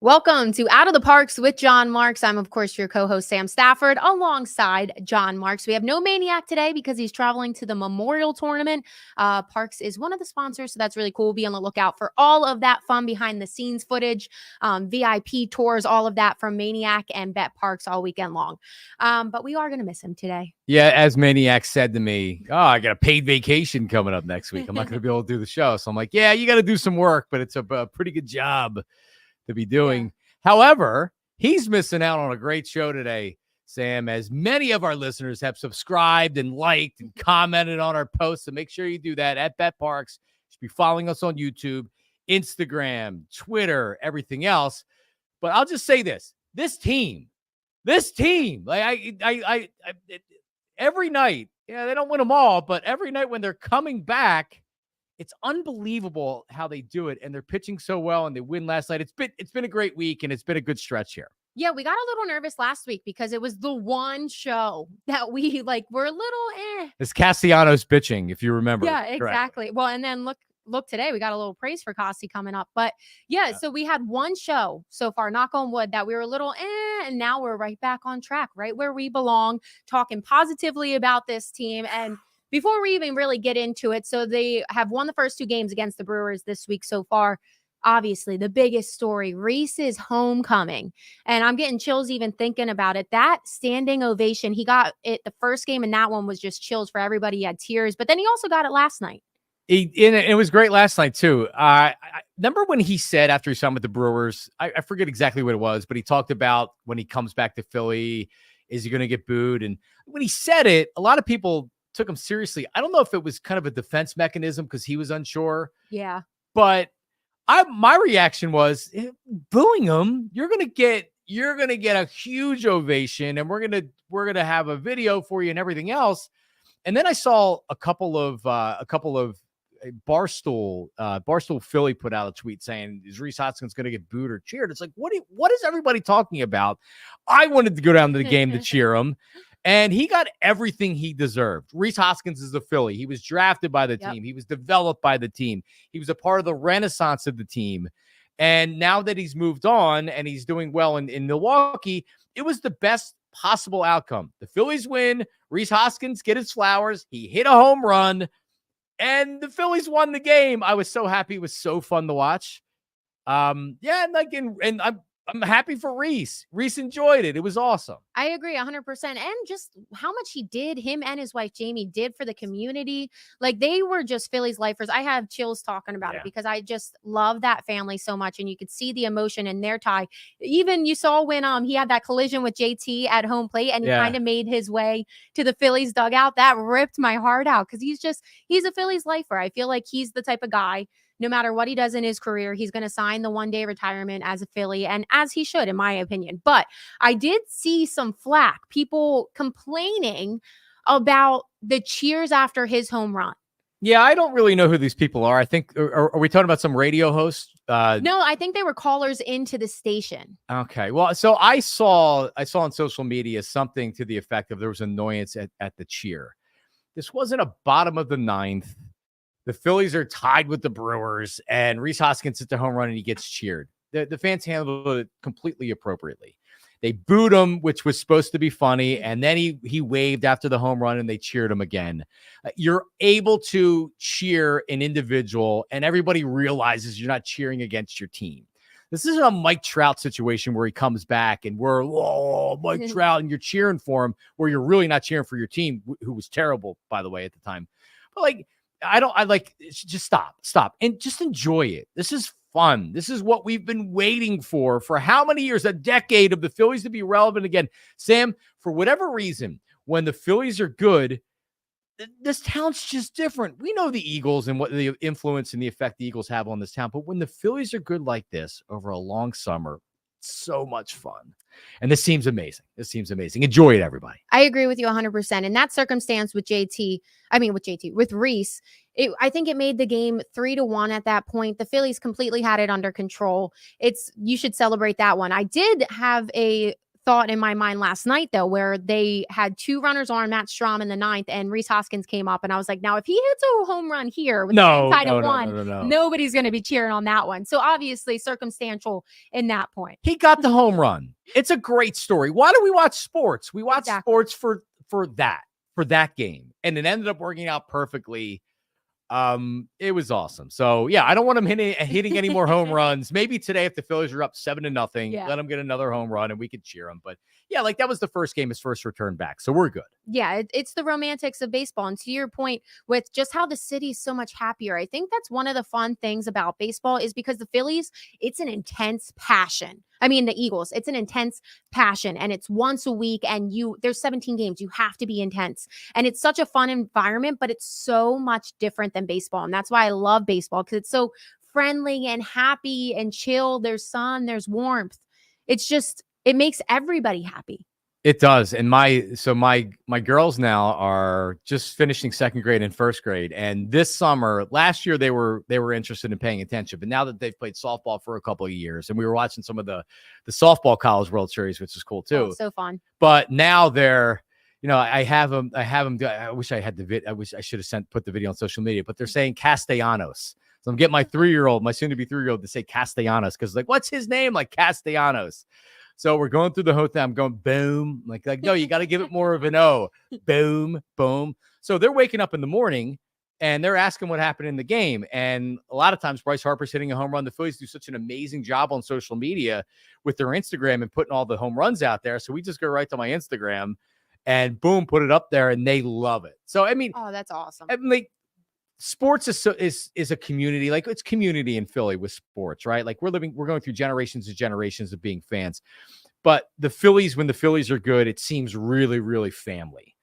Welcome to Out of the Parx with John Marks. I'm, of course, your co-host, Sam Stafford, alongside John Marks. We have no Maniac today because he's traveling to the Memorial Tournament. Parx is one of the sponsors, so that's really cool. Be on the lookout for all of that fun behind-the-scenes footage, VIP tours, all of that from Maniac and Bet Parx all weekend long. But we are going to miss him today. Yeah, as Maniac said to me, I got a paid vacation coming up next week. I'm not going to be able to do the show. So I'm like, yeah, you got to do some work, but it's a pretty good job to be doing. Yeah. However, he's missing out on a great show today, Sam, as many of our listeners have subscribed and liked and commented on our posts. So make sure you do that at Bet Parx. You should be following us on YouTube, Instagram, Twitter, everything else. But I'll just say this team, like I every night, they don't win them all, but every night when they're coming back, it's unbelievable how they do it, and they're pitching so well, and they win last night. It's been a great week, and it's been a good stretch here. Yeah, we got a little nervous last week because it was the one show that we were a little It's Castellanos pitching, if you remember. Yeah, exactly. Correct. Well, and then look today, we got a little praise for Casti coming up. But yeah, so we had one show so far, knock on wood, that we were a little and now we're right back on track, right where we belong, talking positively about this team. And before we even really get into it, so they have won the first 2 games against the Brewers this week so far. Obviously, the biggest story, Rhys's homecoming. And I'm getting chills even thinking about it. That standing ovation, he got it the first game, and that one was just chills for everybody. He had tears, but then he also got it last night. It was great last night, too. I remember when he said after he signed with the Brewers, I forget exactly what it was, but he talked about when he comes back to Philly, is he going to get booed? And when he said it, a lot of people took him seriously. I don't know if it was kind of a defense mechanism because he was unsure. Yeah. But my reaction was booing him. You're gonna get a huge ovation, and we're gonna have a video for you and everything else. And then I saw a couple of Barstool Philly put out a tweet saying, is Rhys Hoskins going to get booed or cheered? It's like, what is everybody talking about? I wanted to go down to the game to cheer him. And he got everything he deserved. Rhys Hoskins is a Philly. He was drafted by the team. He was developed by the team. He was a part of the renaissance of the team. And now that he's moved on and he's doing well in Milwaukee, it was the best possible outcome. The Phillies win. Rhys Hoskins get his flowers. He hit a home run. And the Phillies won the game. I was so happy. It was so fun to watch. And I'm happy for Rhys. Rhys enjoyed it. It was awesome. I agree 100%. And just how much him and his wife, Jamie, did for the community. Like, they were just Phillies lifers. I have chills talking about it because I just love that family so much. And you could see the emotion in their tie. Even you saw when he had that collision with JT at home plate and he kind of made his way to the Phillies dugout. That ripped my heart out because he's a Phillies lifer. I feel like he's the type of guy, no matter what he does in his career, he's going to sign the one-day retirement as a Philly, and as he should, in my opinion. But I did see some flack, people complaining about the cheers after his home run. Yeah, I don't really know who these people are. I think, are we talking about some radio hosts? No, I think they were callers into the station. Okay, well, so I saw on social media something to the effect of there was annoyance at the cheer. This wasn't a bottom of the 9th. The Phillies are tied with the Brewers, and Rhys Hoskins hits the home run, and he gets cheered. The fans handled it completely appropriately. They booed him, which was supposed to be funny, and then he waved after the home run, and they cheered him again. You're able to cheer an individual, and everybody realizes you're not cheering against your team. This isn't a Mike Trout situation where he comes back, and we're, Mike Trout, and you're cheering for him, where you're really not cheering for your team, who was terrible, by the way, at the time. But, just stop and just enjoy it. This is fun. This is what we've been waiting for how many years? A decade of the Phillies to be relevant again. Sam, for whatever reason, when the Phillies are good, this town's just different. We know the Eagles and what the influence and the effect the Eagles have on this town. But when the Phillies are good like this over a long summer, it's so much fun. And this seems amazing. Enjoy it, everybody. I agree with you 100%. In that circumstance with Rhys, I think it made the game 3-1 at that point. The Phillies completely had it under control. You should celebrate that one. I did have a thought in my mind last night, though, where they had 2 runners on, Matt Strahm in the 9th, and Rhys Hoskins came up. And I was like, now, if he hits a home run here with the same kind of one, nobody's going to be cheering on that one. So obviously circumstantial in that point. He got the home run. It's a great story. Why do we watch sports? We watch sports for that game. And it ended up working out perfectly. It was awesome. So yeah, I don't want him hitting any more home runs. Maybe today, if the Phillies are up 7-0, let him get another home run and we could cheer him. But yeah, like that was the first game, his first return back. So we're good. Yeah, it's the romantics of baseball. And to your point with just how the city's so much happier, I think that's one of the fun things about baseball is because the Phillies, it's an intense passion. I mean, the Eagles, it's an intense passion, and it's once a week, and there's 17 games. You have to be intense, and it's such a fun environment, but it's so much different than baseball. And that's why I love baseball, because it's so friendly and happy and chill. There's sun, there's warmth. It makes everybody happy. It does. And my girls now are just finishing 2nd grade and 1st grade. And this summer, last year, they were interested in paying attention. But now that they've played softball for a couple of years, and we were watching some of the softball College World Series, which is cool too. Oh, so fun. But now they're, I have them. I wish I had I wish I should have put the video on social media, but they're saying Castellanos. So I'm getting my soon to be 3-year-old to say Castellanos, because like, what's his name? Like Castellanos. So we're going through the whole thing. I'm going, boom. Like, no, you got to give it more of an O. Boom, boom. So they're waking up in the morning and they're asking what happened in the game. And a lot of times Bryce Harper's hitting a home run. The Phillies do such an amazing job on social media with their Instagram and putting all the home runs out there. So we just go right to my Instagram and boom, put it up there, and they love it. So, I mean, oh, that's awesome. I mean, like, sports is a community. Like, it's community in Philly with sports, right? Like we're going through generations and generations of being fans, but the Phillies, when the Phillies are good, it seems really, really family.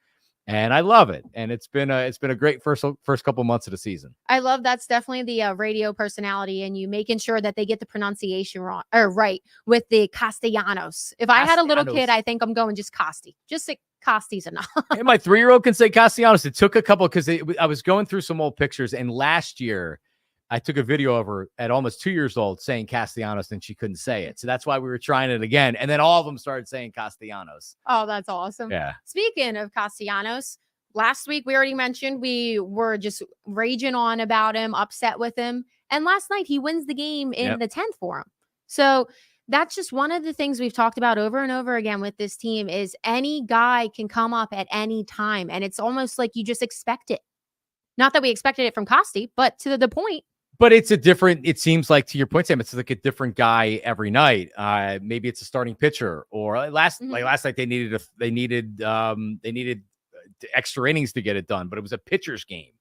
And I love it. And it's been a great first couple months of the season. I love that's definitely the radio personality, and you making sure that they get the pronunciation right with the Castellanos. If I had a little kid, I think I'm going just Costi. Just say Costi's enough. And my 3-year-old can say Castellanos. It took a couple, because I was going through some old pictures, and last year I took a video of her at almost 2 years old saying Castellanos, and she couldn't say it. So that's why we were trying it again. And then all of them started saying Castellanos. Oh, that's awesome. Yeah. Speaking of Castellanos, last week we already mentioned we were just raging on about him, upset with him. And last night he wins the game in the 10th for him. So that's just one of the things we've talked about over and over again with this team is any guy can come up at any time. And it's almost like you just expect it. Not that we expected it from Costi, but to the point. But it seems like, to your point, Sam, it's like a different guy every night. Maybe it's a starting pitcher, or last night they needed extra innings to get it done, but it was a pitcher's game,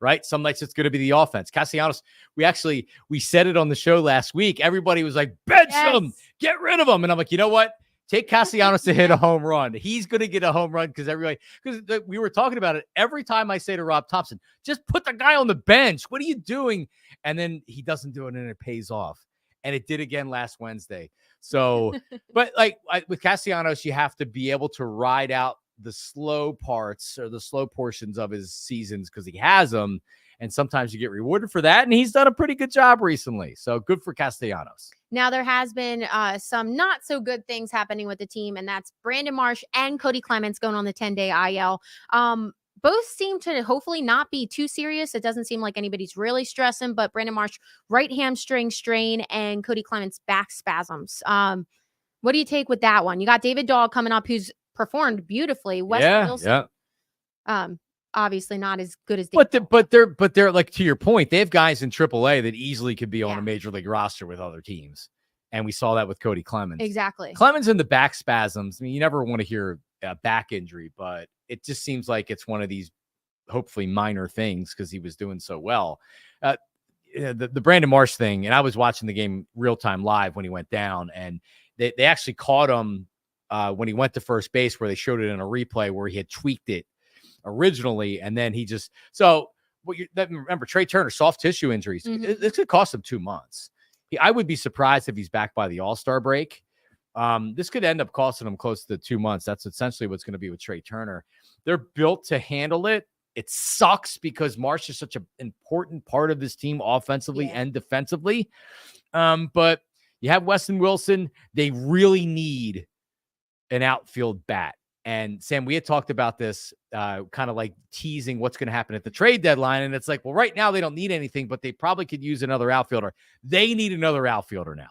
right? Some nights it's going to be the offense. Castellanos, we said it on the show last week. Everybody was like, bench him, get rid of him. And I'm like, you know what? Take Castellanos to hit a home run. He's going to get a home run because we were talking about it. Every time I say to Rob Thompson, just put the guy on the bench. What are you doing? And then he doesn't do it, and it pays off. And it did again last Wednesday. So, but with Castellanos, you have to be able to ride out the slow parts or the slow portions of his seasons because he has them. And sometimes you get rewarded for that. And he's done a pretty good job recently. So good for Castellanos. Now, there has been some not so good things happening with the team, and that's Brandon Marsh and Cody Clemens going on the 10-day IL. Both seem to hopefully not be too serious. It doesn't seem like anybody's really stressing, but Brandon Marsh, right hamstring strain, and Cody Clemens, back spasms. What do you take with that one? You got David Dahl coming up, who's performed beautifully. Weston Wilson. Obviously not as good as David. But they're like, to your point, they have guys in AAA that easily could be on a major league roster with other teams. And we saw that with Cody Clemens. Exactly. Clemens in the back spasms. I mean, you never want to hear a back injury, but it just seems like it's one of these hopefully minor things because he was doing so well. The Brandon Marsh thing, and I was watching the game real time live when he went down, and they actually caught him when he went to first base, where they showed it in a replay where he had tweaked it originally, and then he just remember Trey Turner, soft tissue injuries. This could cost him 2 months. I would be surprised if he's back by the All-Star break. This could end up costing him close to 2 months. That's essentially what's going to be with Trey Turner. They're built to handle it. It sucks because Marsh is such an important part of this team offensively and defensively. But you have Weston Wilson. They really need an outfield bat. And Sam, we had talked about this, kind of like teasing what's going to happen at the trade deadline. And it's like, well, right now they don't need anything, but they probably could use another outfielder. They need another outfielder now.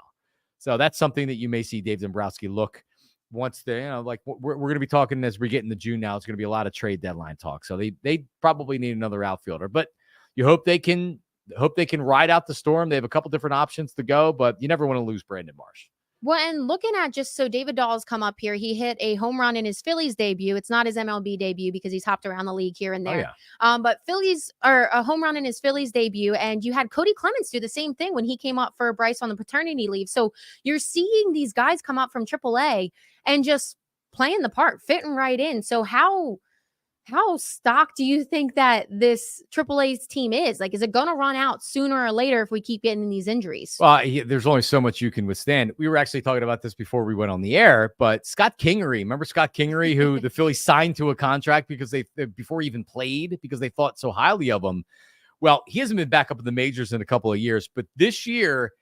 So that's something that you may see Dave Dombrowski look once they, like we're going to be talking as we get into June now. It's going to be a lot of trade deadline talk. So they probably need another outfielder, but you hope they can ride out the storm. They have a couple different options to go, but you never want to lose Brandon Marsh. Well, and looking at just so David Dahl's come up here, he hit a home run in his Phillies debut. It's not his MLB debut because he's hopped around the league here and there. But Phillies are a home run in his Phillies debut. And you had Cody Clemens do the same thing when he came up for Bryce on the paternity leave. So you're seeing these guys come up from AAA and just playing the part, fitting right in. So how stocked do you think that this AAA's team is? Like, is it going to run out sooner or later if we keep getting these injuries? Well, there's only so much you can withstand. We were actually talking about this before we went on the air, but Scott Kingery, remember Scott Kingery, who the Phillies signed to a contract because before he even played, because they thought so highly of him. Well, he hasn't been back up in the majors in a couple of years, but this year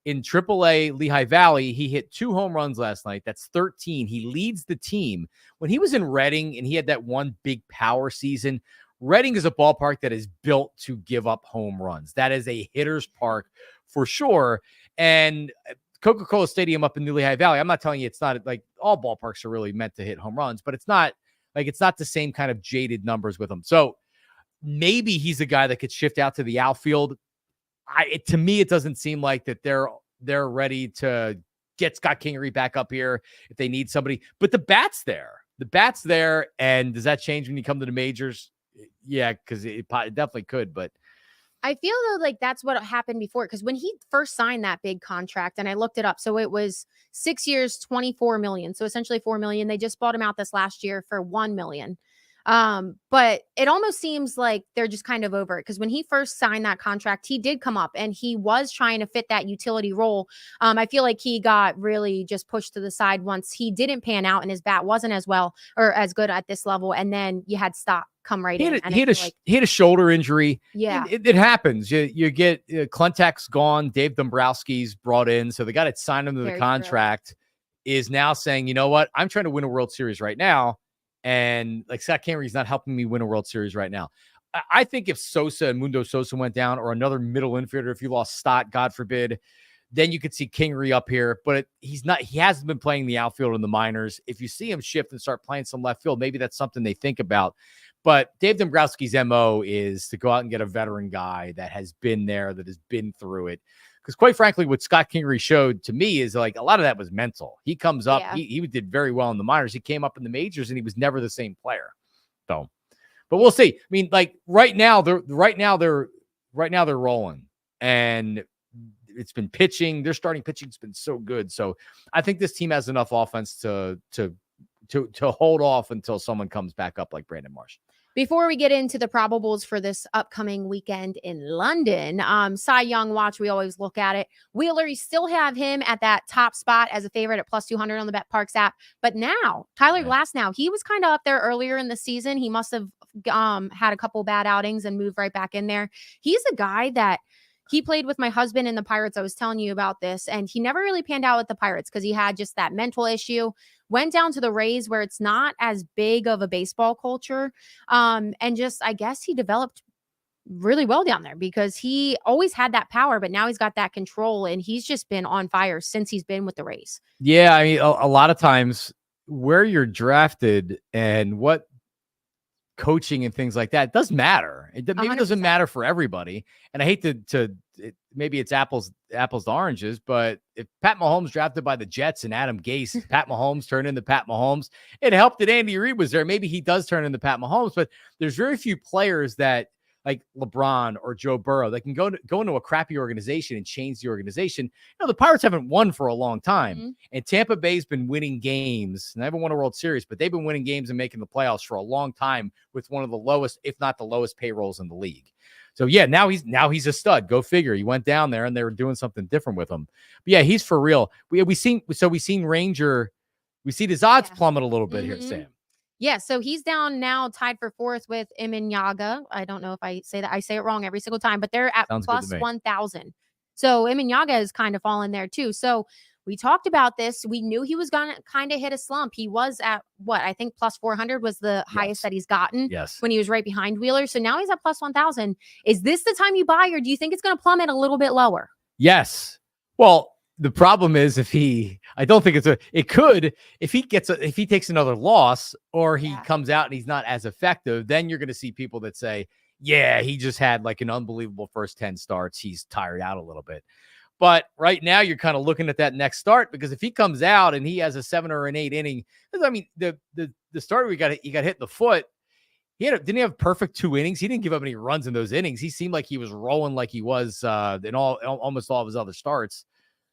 in AAA Lehigh Valley, he hit 2 home runs last night. That's 13. He leads the team. When he was in Reading and he had that one big power season, Reading is a ballpark that is built to give up home runs. That is a hitter's park for sure. And Coca-Cola Stadium up in New Lehigh Valley, I'm not telling you it's not like all ballparks are really meant to hit home runs, but it's not the same kind of jaded numbers with him. So maybe he's a guy that could shift out to the outfield. To me, it doesn't seem like that they're ready to get Scott Kingery back up here if they need somebody. But the bat's there. And does that change when you come to the majors? Yeah, because it definitely could. But I feel though like that's what happened before, because when he first signed that big contract, and I looked it up, so it was 6 years, $24 million. So essentially $4 million. They just bought him out this last year for $1 million. But it almost seems like they're just kind of over it, because when he first signed that contract, he did come up and he was trying to fit that utility role. I feel like he got really just pushed to the side once he didn't pan out and his bat wasn't as well or as good at this level. And then you had Stock come right in. He had a shoulder injury. Yeah, it happens. You get Klentak's gone. Dave Dombrowski's brought in. So the guy that signed him to the contract is now saying, you know what? I'm trying to win a World Series right now. And like Scott Kingery's not helping me win a World Series right now. I think if Sosa and Mundo Sosa went down, or another middle infielder, if you lost Stott, God forbid, then you could see Kingery up here. But he hasn't been playing the outfield in the minors. If you see him shift and start playing some left field, maybe that's something they think about. But Dave Dombrowski's MO is to go out and get a veteran guy that has been there, that has been through it. Because quite frankly, what Scott Kingery showed to me is like a lot of that was mental. He comes up, he did very well in the minors. He came up in the majors and he was never the same player. So, but we'll see. I mean, like right now they're rolling, and it's been pitching. Their starting pitching's been so good. So I think this team has enough offense to hold off until someone comes back up like Brandon Marsh. Before we get into the probables for this upcoming weekend in London, Cy Young watch, we always look at it. Wheeler, you still have him at that top spot as a favorite at plus 200 on the Bet Parx app. But now, Tyler Glasnow, he was kind of up there earlier in the season. He must have had a couple bad outings and moved right back in there. He's a guy that he played with my husband in the Pirates. I was telling you about this, and he never really panned out with the Pirates because he had just that mental issue. Went down to the Rays where it's not as big of a baseball culture. And just, I guess he developed really well down there because he always had that power, but now he's got that control, and he's just been on fire since he's been with the Rays. Yeah. I mean, a lot of times where you're drafted and what coaching and things like that does matter. It maybe 100%. Doesn't matter for everybody. And I hate maybe it's apples to oranges, but if Pat Mahomes drafted by the Jets and Adam Gase, Pat Mahomes turned into Pat Mahomes, it helped that Andy Reid was there. Maybe he does turn into Pat Mahomes, but there's very few players that like LeBron or Joe Burrow that can go into a crappy organization and change the organization. You know, the Pirates haven't won for a long time, and Tampa Bay's been winning games, and they haven't won a World Series, but they've been winning games and making the playoffs for a long time with one of the lowest, if not the lowest payrolls in the league. So yeah, now he's a stud. Go figure. He went down there and they were doing something different with him. But yeah, he's for real. We seen Ranger. We see his odds plummet a little bit here, Sam. Yeah, so he's down now, tied for fourth with Imanyaga. I don't know if I say that. I say it wrong every single time, but they're at plus 1,000. So Imanyaga is kind of fallen there too. So We talked about this. We knew he was going to kind of hit a slump. He was at what I think plus 400 was the highest that he's gotten when he was right behind Wheeler. So now he's at plus 1,000. Is this the time you buy, or do you think it's going to plummet a little bit lower? Yes. Well, the problem is I don't think it could, if he takes another loss or he comes out and he's not as effective, then you're going to see people that say, yeah, he just had like an unbelievable first 10 starts. He's tired out a little bit. But right now you're kind of looking at that next start, because if he comes out and he has a 7 or an 8 inning, I mean, the starter he got hit in the foot. Didn't he have perfect 2 innings? He didn't give up any runs in those innings. He seemed like he was rolling like he was in almost all of his other starts.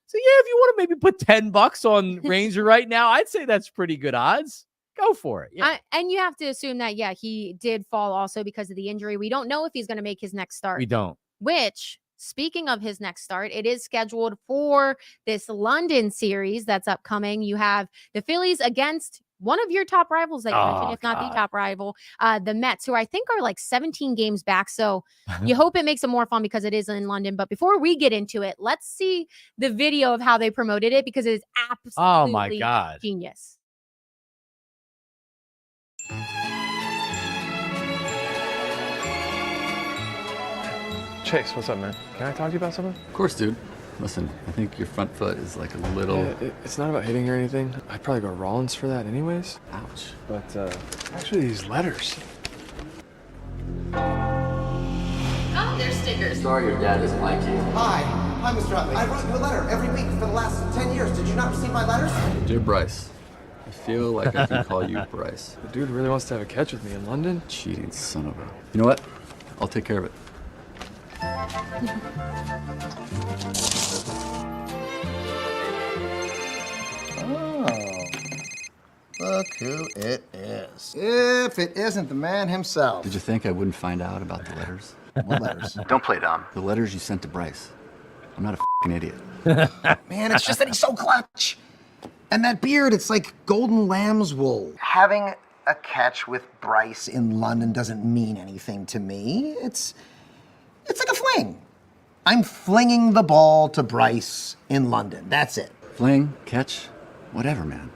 So yeah, if you want to maybe put $10 on Ranger right now, I'd say that's pretty good odds. Go for it. Yeah. And you have to assume that, he did fall also because of the injury. We don't know if he's going to make his next start. We don't. Which, speaking of his next start, it is scheduled for this London series that's upcoming. You have the Phillies against one of your top rivals that you mentioned, if not the top rival, the Mets, who I think are like 17 games back. So you hope it makes it more fun because it is in London. But before we get into it, let's see the video of how they promoted it, because it is absolutely genius. Chase, what's up, man? Can I talk to you about something? Of course, dude. Listen, I think your front foot is like a little... Yeah, it's not about hitting or anything. I'd probably go Rollins for that anyways. Ouch. But, actually these letters. Oh, they're stickers. Sorry your dad doesn't like you. Hi, Mr. Utley. I wrote you a letter every week for the last 10 years. Did you not receive my letters? Dear Bryce, I feel like I can call you Bryce. The dude really wants to have a catch with me in London. Cheating son of a... You know what? I'll take care of it. Oh, look who it is. If it isn't the man himself. Did you think I wouldn't find out about the letters? What letters? Don't play dumb. The letters you sent to Bryce. I'm not a f***ing idiot. Man, it's just that he's so clutch. And that beard, it's like golden lamb's wool. Having a catch with Bryce in London doesn't mean anything to me. It's like a fling. I'm flinging the ball to Bryce in London. That's it. Fling, catch, whatever, man.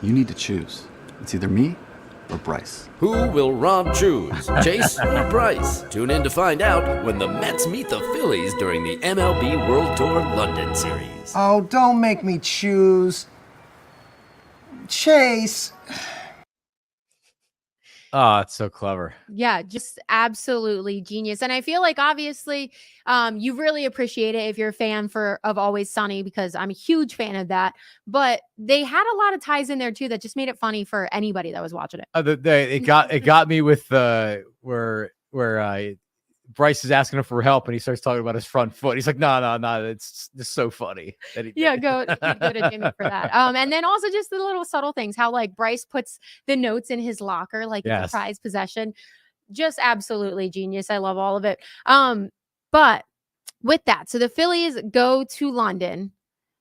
You need to choose. It's either me or Bryce. Who will Rob choose, Chase or Bryce? Tune in to find out when the Mets meet the Phillies during the MLB World Tour London Series. Oh, don't make me choose. Chase. Oh, it's so clever. Yeah, just absolutely genius. And I feel like obviously you really appreciate it if you're a fan of Always Sunny, because I'm a huge fan of that. But they had a lot of ties in there too that just made it funny for anybody that was watching it. It got me with where Bryce is asking him for help and he starts talking about his front foot. He's like, no, it's just so funny. That he go to Jimmy for that. And then also just the little subtle things, how like Bryce puts the notes in his locker, like it's a prized possession. Just absolutely genius. I love all of it. But with that, so the Phillies go to London.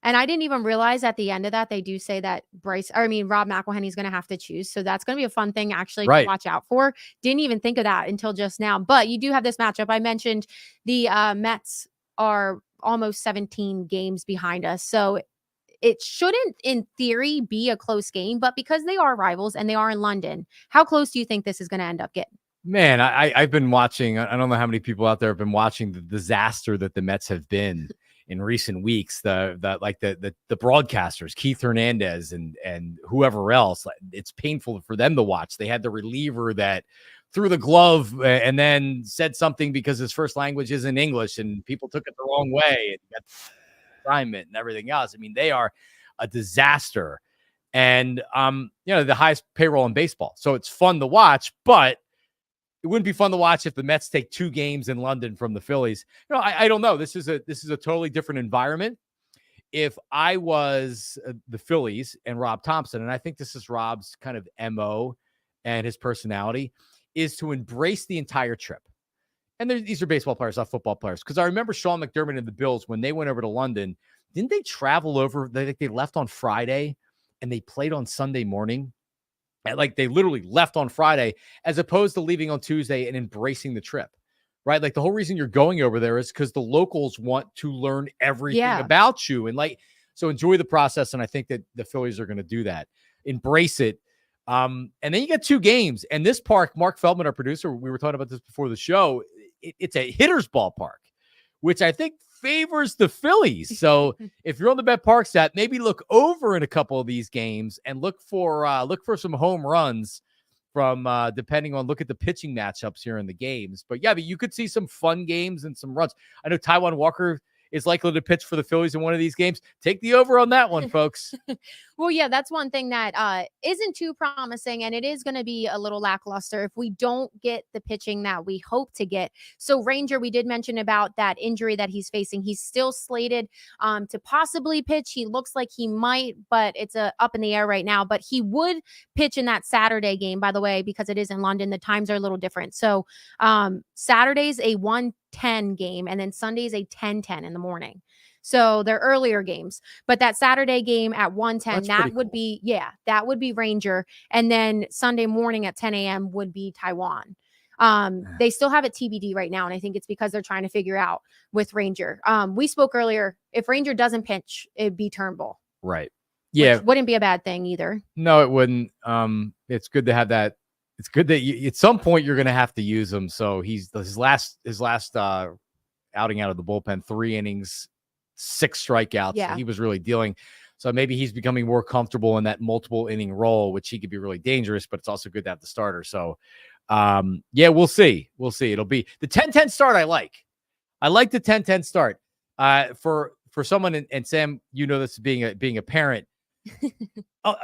And I didn't even realize at the end of that, they do say that Rob McElhenney's going to have to choose. So that's going to be a fun thing actually to watch out for. Didn't even think of that until just now. But you do have this matchup. I mentioned the Mets are almost 17 games behind us. So it shouldn't, in theory, be a close game. But because they are rivals and they are in London, how close do you think this is going to end up getting? Man, I've been watching. I don't know how many people out there have been watching the disaster that the Mets have been in recent weeks. The broadcasters, Keith Hernandez and whoever else, it's painful for them to watch. They had the reliever that threw the glove and then said something because his first language isn't English and people took it the wrong way and got assignment and everything else. I mean, they are a disaster, and the highest payroll in baseball. So it's fun to watch, but it wouldn't be fun to watch if the Mets take 2 games in London from the Phillies. I don't know. This is a totally different environment. If I was the Phillies and Rob Thompson, and I think this is Rob's kind of MO and his personality, is to embrace the entire trip. And these are baseball players, not football players. Because I remember Sean McDermott and the Bills, when they went over to London, didn't they travel over? They left on Friday and they played on Sunday morning. Like they literally left on Friday as opposed to leaving on Tuesday and embracing the trip, right? Like the whole reason you're going over there is because the locals want to learn everything about you. And like So enjoy the process, and I think that the Phillies are going to do that. Embrace it. And then you get 2 games. And this park, Mark Feldman, our producer, we were talking about this before the show, it's a hitter's ballpark, which I think favors the Phillies. So if you're on the Bet Parx app, maybe look over in a couple of these games and look for some home runs from look at the pitching matchups here in the games. But you could see some fun games and some runs. I know Taijuan Walker is likely to pitch for the Phillies in one of these games. Take the over on that one, folks. Well, yeah, that's one thing that isn't too promising, and it is going to be a little lackluster if we don't get the pitching that we hope to get. So Ranger, we did mention about that injury that he's facing. He's still slated to possibly pitch. He looks like he might, but it's up in the air right now. But he would pitch in that Saturday game, by the way, because it is in London. The times are a little different. So Saturday's a 1:10 game, and then Sunday's a 10:10 in the morning. So they're earlier games, but that Saturday game at 1:10, that would be Ranger. And then Sunday morning at 10 a.m. would be Taijuan. They still have it TBD right now. And I think it's because they're trying to figure out with Ranger. We spoke earlier, if Ranger doesn't pitch, it'd be Turnbull. Right. Yeah. Which wouldn't be a bad thing either. No, it wouldn't. It's good to have that. It's good that at some point you're going to have to use him. So his last outing out of the bullpen, 3 innings, 6 strikeouts. Yeah. So he was really dealing. So maybe he's becoming more comfortable in that multiple inning role, which he could be really dangerous, but it's also good to have the starter. So we'll see. We'll see. It'll be the 10-10 start. I like the 10-10 start for someone. And Sam, you know, this being a parent,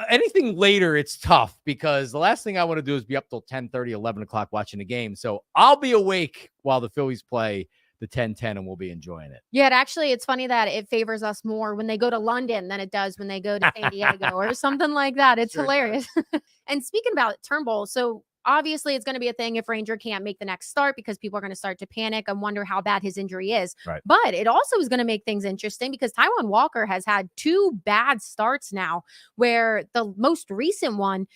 anything later, it's tough because the last thing I want to do is be up till 10:30, 11 o'clock watching the game. So I'll be awake while the Phillies play the 10-10 and we'll be enjoying it. Yeah, it's funny that it favors us more when they go to London than it does when they go to San Diego or something like that. It's hilarious. And speaking about Turnbull, so obviously it's going to be a thing if Ranger can't make the next start because people are going to start to panic and wonder how bad his injury is. Right. But it also is going to make things interesting because Taijuan Walker has had 2 bad starts now, where the most recent one,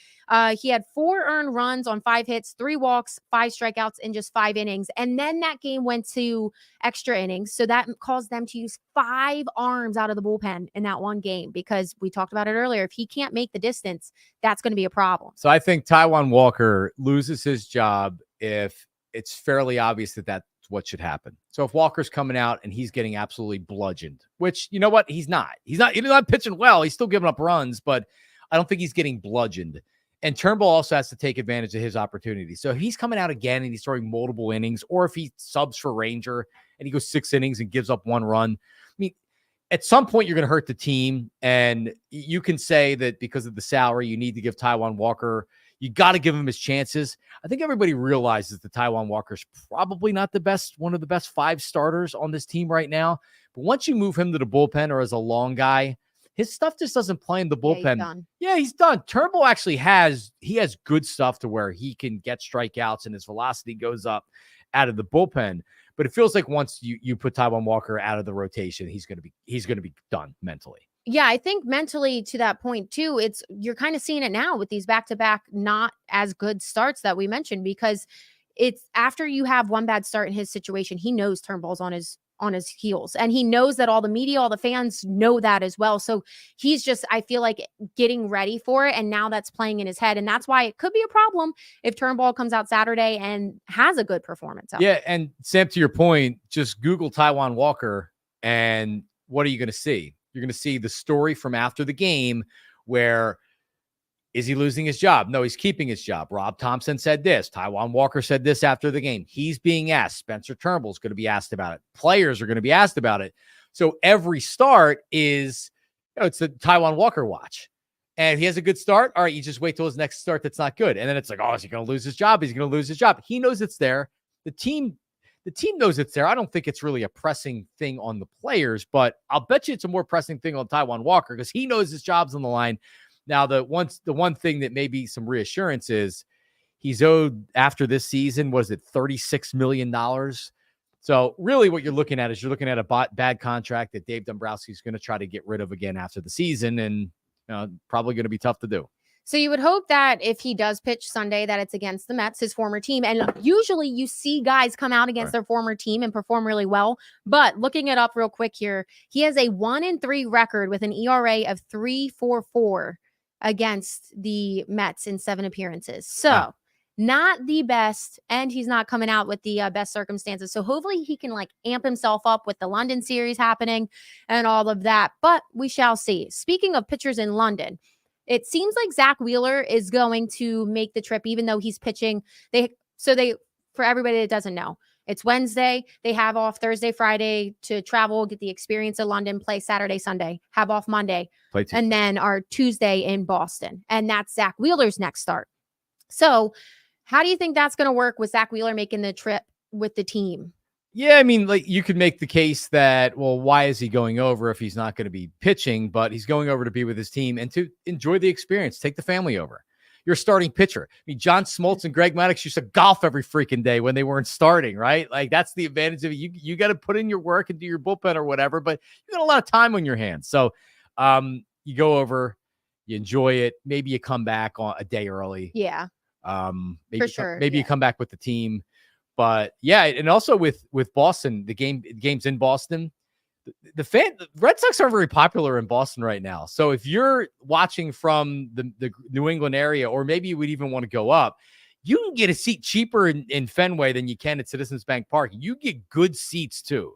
he had 4 earned runs on 5 hits, 3 walks, 5 strikeouts in just 5 innings. And then that game went to extra innings. So that caused them to use 5 arms out of the bullpen in that one game because we talked about it earlier. If he can't make the distance, that's going to be a problem. So I think Taijuan Walker loses his job if it's fairly obvious that that's what should happen. So if Walker's coming out and he's getting absolutely bludgeoned, which, you know what, he's not pitching well. He's still giving up runs, but I don't think he's getting bludgeoned. And Turnbull also has to take advantage of his opportunity. So if he's coming out again and he's throwing multiple innings, or if he subs for Ranger and he goes 6 innings and gives up 1 run, I mean, at some point you're going to hurt the team. And you can say that because of the salary, you need to give Taijuan Walker, you got to give him his chances. I think everybody realizes that Taijuan Walker's probably not one of the best 5 starters on this team right now. But once you move him to the bullpen or as a long guy, his stuff just doesn't play in the bullpen. He's done. Turnbull actually has good stuff to where he can get strikeouts and his velocity goes up out of the bullpen. But it feels like once you put Taijuan Walker out of the rotation, he's going to be done mentally. Yeah, I think mentally to that point too, you're kind of seeing it now with these back-to-back not as good starts that we mentioned, because it's after you have one bad start in his situation, he knows Turnbull's on his heels, and he knows that all the media, all the fans know that as well. So he's just, I feel like, getting ready for it. And now that's playing in his head. And that's why it could be a problem if Turnbull comes out Saturday and has a good performance. Yeah. And Sam, to your point, just Google Taijuan Walker and what are you going to see? You're going to see the story from after the game where is he losing his job? No, he's keeping his job. Rob Thompson said this. Taijuan Walker said this after the game. He's being asked. Spencer Turnbull's going to be asked about it. Players are going to be asked about it. So every start is, it's the Taijuan Walker watch. And if he has a good start, all right, you just wait till his next start that's not good. And then it's like, oh, is he going to lose his job? He's going to lose his job. He knows it's there. The team knows it's there. I don't think it's really a pressing thing on the players, but I'll bet you it's a more pressing thing on Taijuan Walker because he knows his job's on the line. Now, the one thing that may be some reassurance is he's owed after this season, was it $36 million? So really what you're looking at is a bad contract that Dave Dombrowski's going to try to get rid of again after the season, and probably going to be tough to do. So you would hope that if he does pitch Sunday, that it's against the Mets, his former team. And usually you see guys come out against their former team and perform really well. But looking it up real quick here, he has a 1-3 record with an ERA of 3.44 against the Mets in 7 appearances. So not the best, and he's not coming out with the best circumstances. So hopefully he can like amp himself up with the London series happening and all of that. But we shall see. Speaking of pitchers in London, it seems like Zach Wheeler is going to make the trip, even though he's pitching. For everybody that doesn't know, it's Wednesday. They have off Thursday, Friday to travel, get the experience of London, play Saturday, Sunday, have off Monday, and then our Tuesday in Boston. And that's Zach Wheeler's next start. So how do you think that's going to work with Zach Wheeler making the trip with the team? Yeah, I mean, like you could make the case that, well, why is he going over if he's not going to be pitching, but he's going over to be with his team and to enjoy the experience, take the family over. You're a starting pitcher. I mean, John Smoltz and Greg Maddux used to golf every freaking day when they weren't starting, right? Like that's the advantage of it. You got to put in your work and do your bullpen or whatever, but you got a lot of time on your hands. So you go over, you enjoy it. Maybe you come back on a day early. Yeah. Maybe for sure. You come back with the team. But yeah, and also with Boston, the game's in Boston. The Red Sox are very popular in Boston right now. So if you're watching from the New England area, or maybe you would even want to go up, you can get a seat cheaper in Fenway than you can at Citizens Bank Park. You get good seats too.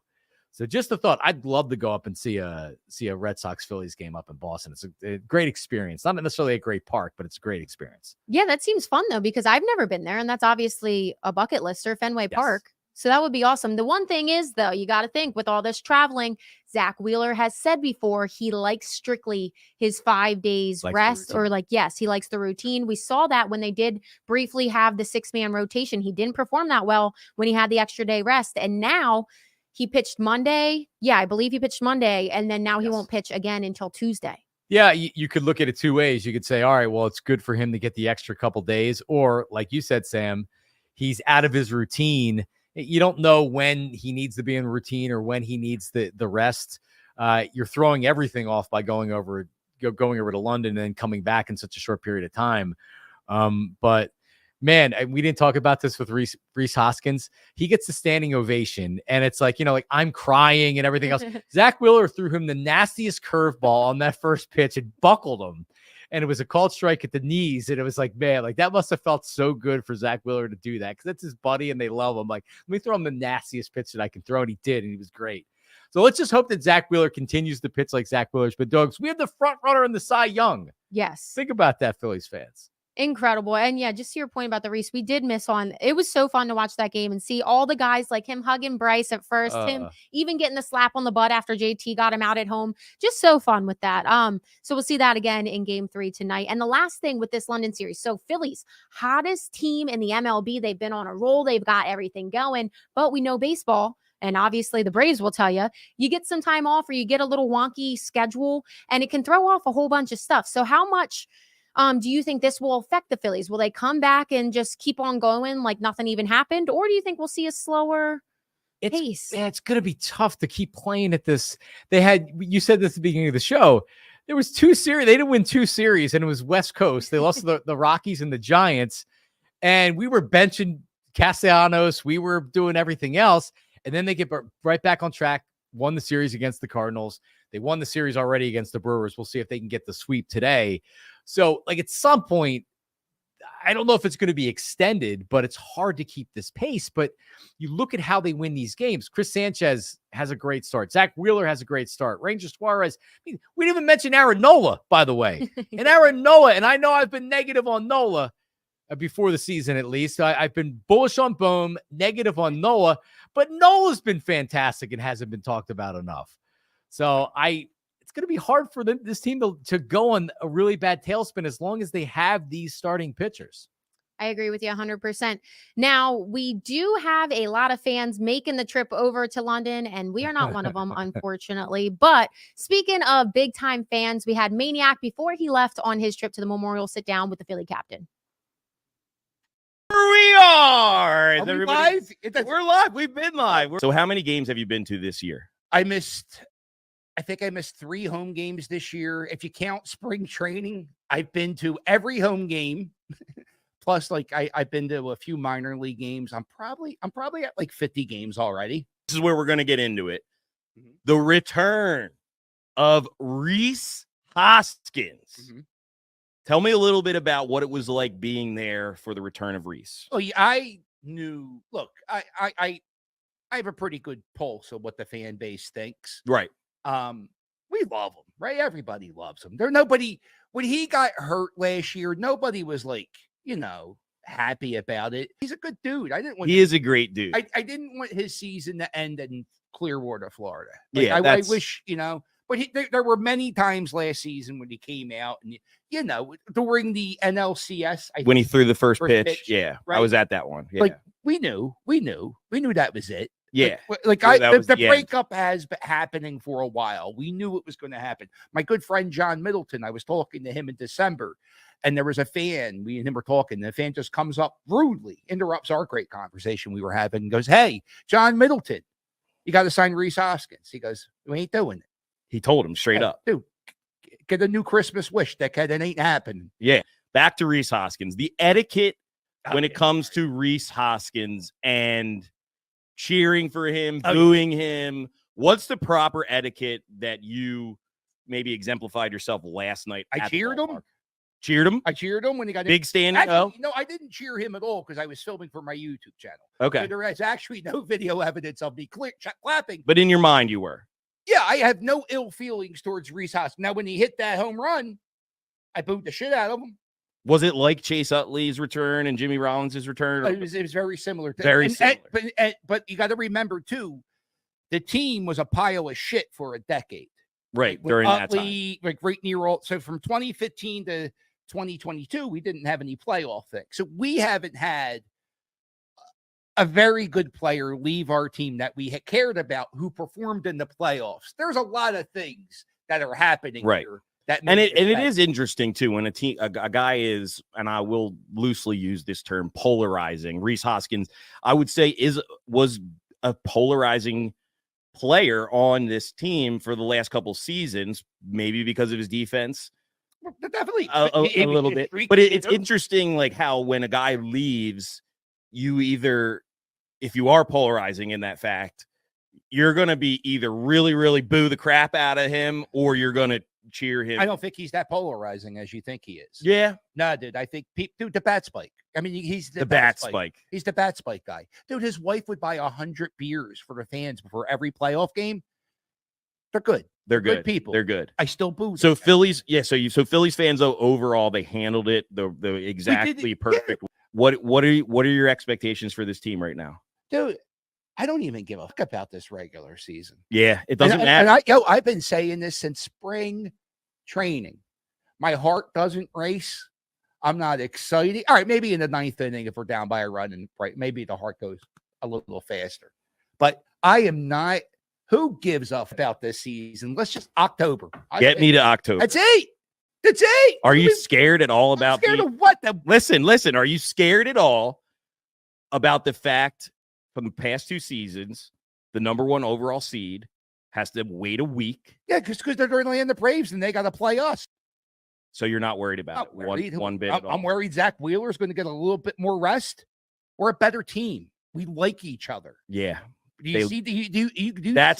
So just a thought, I'd love to go up and see a Red Sox Phillies game up in Boston. It's a great experience. Not necessarily a great park, but it's a great experience. Yeah, that seems fun though, because I've never been there, and that's obviously a bucket lister, Fenway Park. So that would be awesome. The one thing is though, you got to think with all this traveling, Zach Wheeler has said before, he likes strictly his 5 days rest, or he likes the routine. We saw that when they did briefly have the 6-man rotation. He didn't perform that well when he had the extra day rest. And now he pitched Monday. Yeah, I believe he pitched Monday. And then now he won't pitch again until Tuesday. Yeah, you could look at it two ways. You could say, all right, well, it's good for him to get the extra couple days. Or like you said, Sam, he's out of his routine. You don't know when he needs to be in routine or when he needs the rest. You're throwing everything off by going over to London and then coming back in such a short period of time. But man, we didn't talk about this with Rhys Hoskins. He gets a standing ovation, and it's like, I'm crying and everything else. Zach Wheeler threw him the nastiest curveball on that first pitch and buckled him. And it was a called strike at the knees. And it was like, man, like that must have felt so good for Zach Wheeler to do that, because that's his buddy and they love him. Like, let me throw him the nastiest pitch that I can throw. And he did. And he was great. So let's just hope that Zach Wheeler continues to pitch like Zach Wheeler's been doing. We have the front runner in the Cy Young. Yes. Think about that, Phillies fans. Incredible. And yeah, just to your point about the Rhys, we did miss on. It was so fun to watch that game and see all the guys, like him hugging Bryce at first, him even getting the slap on the butt after JT got him out at home. Just so fun with that. So we'll see that again in game 3 tonight. And the last thing with this London series. So Phillies, hottest team in the MLB. They've been on a roll. They've got everything going, but we know baseball. And obviously the Braves will tell you, you get some time off or you get a little wonky schedule and it can throw off a whole bunch of stuff. So how much do you think this will affect the Phillies? Will they come back and just keep on going like nothing even happened? Or do you think we'll see a slower pace? It's going to be tough to keep playing at this. You said this at the beginning of the show, there was 2 series. They didn't win 2 series, and it was West Coast. They lost to the Rockies and the Giants, and we were benching Castellanos. We were doing everything else. And then they get right back on track, won the series against the Cardinals. They won the series already against the Brewers. We'll see if they can get the sweep today. So, like, at some point, I don't know if it's going to be extended, but it's hard to keep this pace. But you look at how they win these games. Chris Sanchez has a great start. Zach Wheeler has a great start. Ranger Suarez. I mean, we didn't even mention Aaron Nola, by the way. And Aaron Nola, and I know I've been negative on Nola before the season, at least. I've been bullish on Bohm, negative on Nola, but Nola's been fantastic and hasn't been talked about enough. So it's going to be hard for this team to go on a really bad tailspin as long as they have these starting pitchers. I agree with you 100%. Now, we do have a lot of fans making the trip over to London, and we are not one of them, unfortunately. But speaking of big-time fans, we had Maniac before he left on his trip to the Memorial sit down with the Philly captain. We are. Are we live? We're live. We've been live. So how many games have you been to this year? I think I missed 3 home games this year. If you count spring training, I've been to every home game. Plus, like I've been to a few minor league games. I'm probably at like 50 games already. This is where we're going to get into it. The return of Rhys Hoskins. Tell me a little bit about what it was like being there for the return of Rhys. Oh, yeah, I knew. Look, I have a pretty good pulse of what the fan base thinks. Right. We love him, right? Everybody loves him. Nobody when he got hurt last year, nobody was like, happy about it. He's a good dude. He is a great dude. I didn't want his season to end in Clearwater, Florida. Yeah, I wish, but there were many times last seation when he came out and, during the NLCS. When he threw the first pitch. Yeah. Right? I was at that one. Yeah. Like we knew that was it. Yeah. The breakup has been happening for a while. We knew it was going to happen. My good friend, John Middleton, I was talking to him in December. And there was a fan, we and him were talking, and the fan just comes up rudely, interrupts our great conversation we were having, and goes, "Hey, John Middleton, you got to sign Rhys Hoskins." He goes, "We ain't doing it." He told him straight up. Dude, get a new Christmas wish, dickhead. It ain't happening. Yeah. Back to Rhys Hoskins. The etiquette when it comes to Rhys Hoskins and cheering for him, booing him. What's the proper etiquette that you maybe exemplified yourself last night? I cheered him. Cheered him? I cheered him when he got big standing. Actually, no, I didn't cheer him at all because I was filming for my YouTube channel. Okay. So there is actually no video evidence of me clapping. But in your mind, you were. Yeah, I have no ill feelings towards Rhys Hoskins. Now, when he hit that home run, I booed the shit out of him. Was it like Chase Utley's return and Jimmy Rollins' return? It was very similar. Similar. But you got to remember, too, the team was a pile of shit for a decade. Right, during that time. Like right near all. So from 2015 to 2022, we didn't have any playoff things. So we haven't had a very good player leave our team that we had cared about who performed in the playoffs. There's a lot of things that are happening here. It is interesting too when a guy is, and I will loosely use this term, polarizing. Rhys Hoskins, I would say, was a polarizing player on this team for the last couple seasons, maybe because of his defense. Definitely a little bit, but it's interesting, like how when a guy leaves, you either, if you are polarizing in that fact, you're going to be either really, really boo the crap out of him, or you're going to cheer him. I don't think he's that polarizing as you think he is. Yeah, no, dude. I think the bat spike. I mean, he's the bat spike. He's the bat spike guy, dude. His wife would buy 100 beers for the fans before every playoff game. They're good. They're good people. They're good. I still boo. So Phillies, So Phillies fans, though, overall, they handled it the exactly perfect. Yeah. What are your expectations for this team right now, dude? I don't even give a fuck about this regular season. Yeah, it doesn't matter. And I've been saying this since spring training. My heart doesn't race. I'm not excited. All right, maybe in the 9th inning, if we're down by a run, and maybe the heart goes a little faster. But I am not. Who gives up about this season? Let's just October. Get me to October. That's it. Are you scared at all about scared of what? Listen. Are you scared at all about the fact from the past 2 seasons, the number 1 overall seed has to wait a week? Yeah, because they're going to land the Braves and they got to play us. So you're not worried about it one bit at all? I'm worried Zach Wheeler's going to get a little bit more rest. We're a better team. We like each other. Yeah. That's